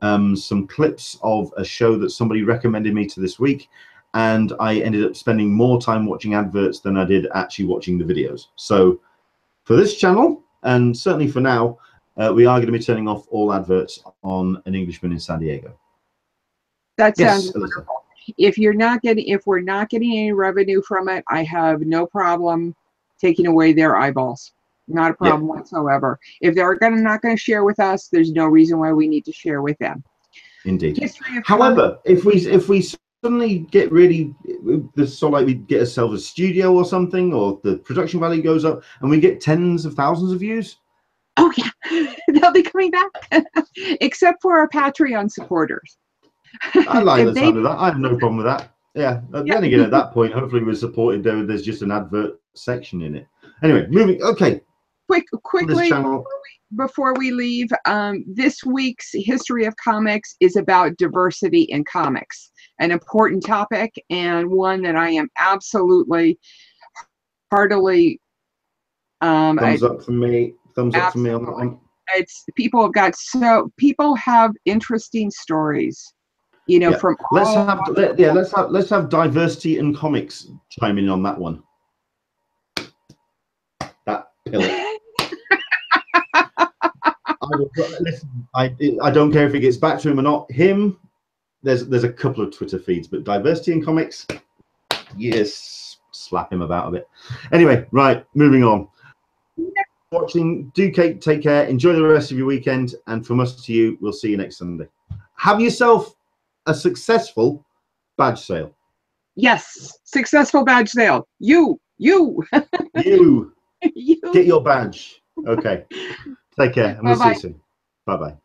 some clips of a show that somebody recommended me to this week, and I ended up spending more time watching adverts than I did actually watching the videos. So for this channel, and certainly for now, we are going to be turning off all adverts on An Englishman in San Diego. That sounds Yes, wonderful. If we're not getting any revenue from it, I have no problem taking away their eyeballs. Not a problem whatsoever. If they're not going to share with us, there's no reason why we need to share with them. Indeed. However, if we suddenly get really, sort of like we get ourselves a studio or something, or the production value goes up, and we get tens of thousands of views. Oh yeah, they'll be coming back, except for our Patreon supporters. I like the sound of that. I have no problem with that. Yeah. Then again, at that point, hopefully we're supported. There's just an advert section in it. Anyway, moving. Okay. Quickly before we leave, this week's History of Comics is about diversity in comics, an important topic and one that I am absolutely heartily. Thumbs up from me. Thumbs up from me on that one. It's people have interesting stories. You know, from let's have diversity in comics chime in on that one. That pillar. I don't care if it gets back to him or not. Him, there's a couple of Twitter feeds, but diversity in comics, yes, slap him about a bit. Anyway, right, moving on. Watching, do take care, enjoy the rest of your weekend, and from us to you, we'll see you next Sunday. Have yourself a successful badge sale. Yes, successful badge sale. You get your badge. Okay, take care, and we'll see you soon. Bye bye.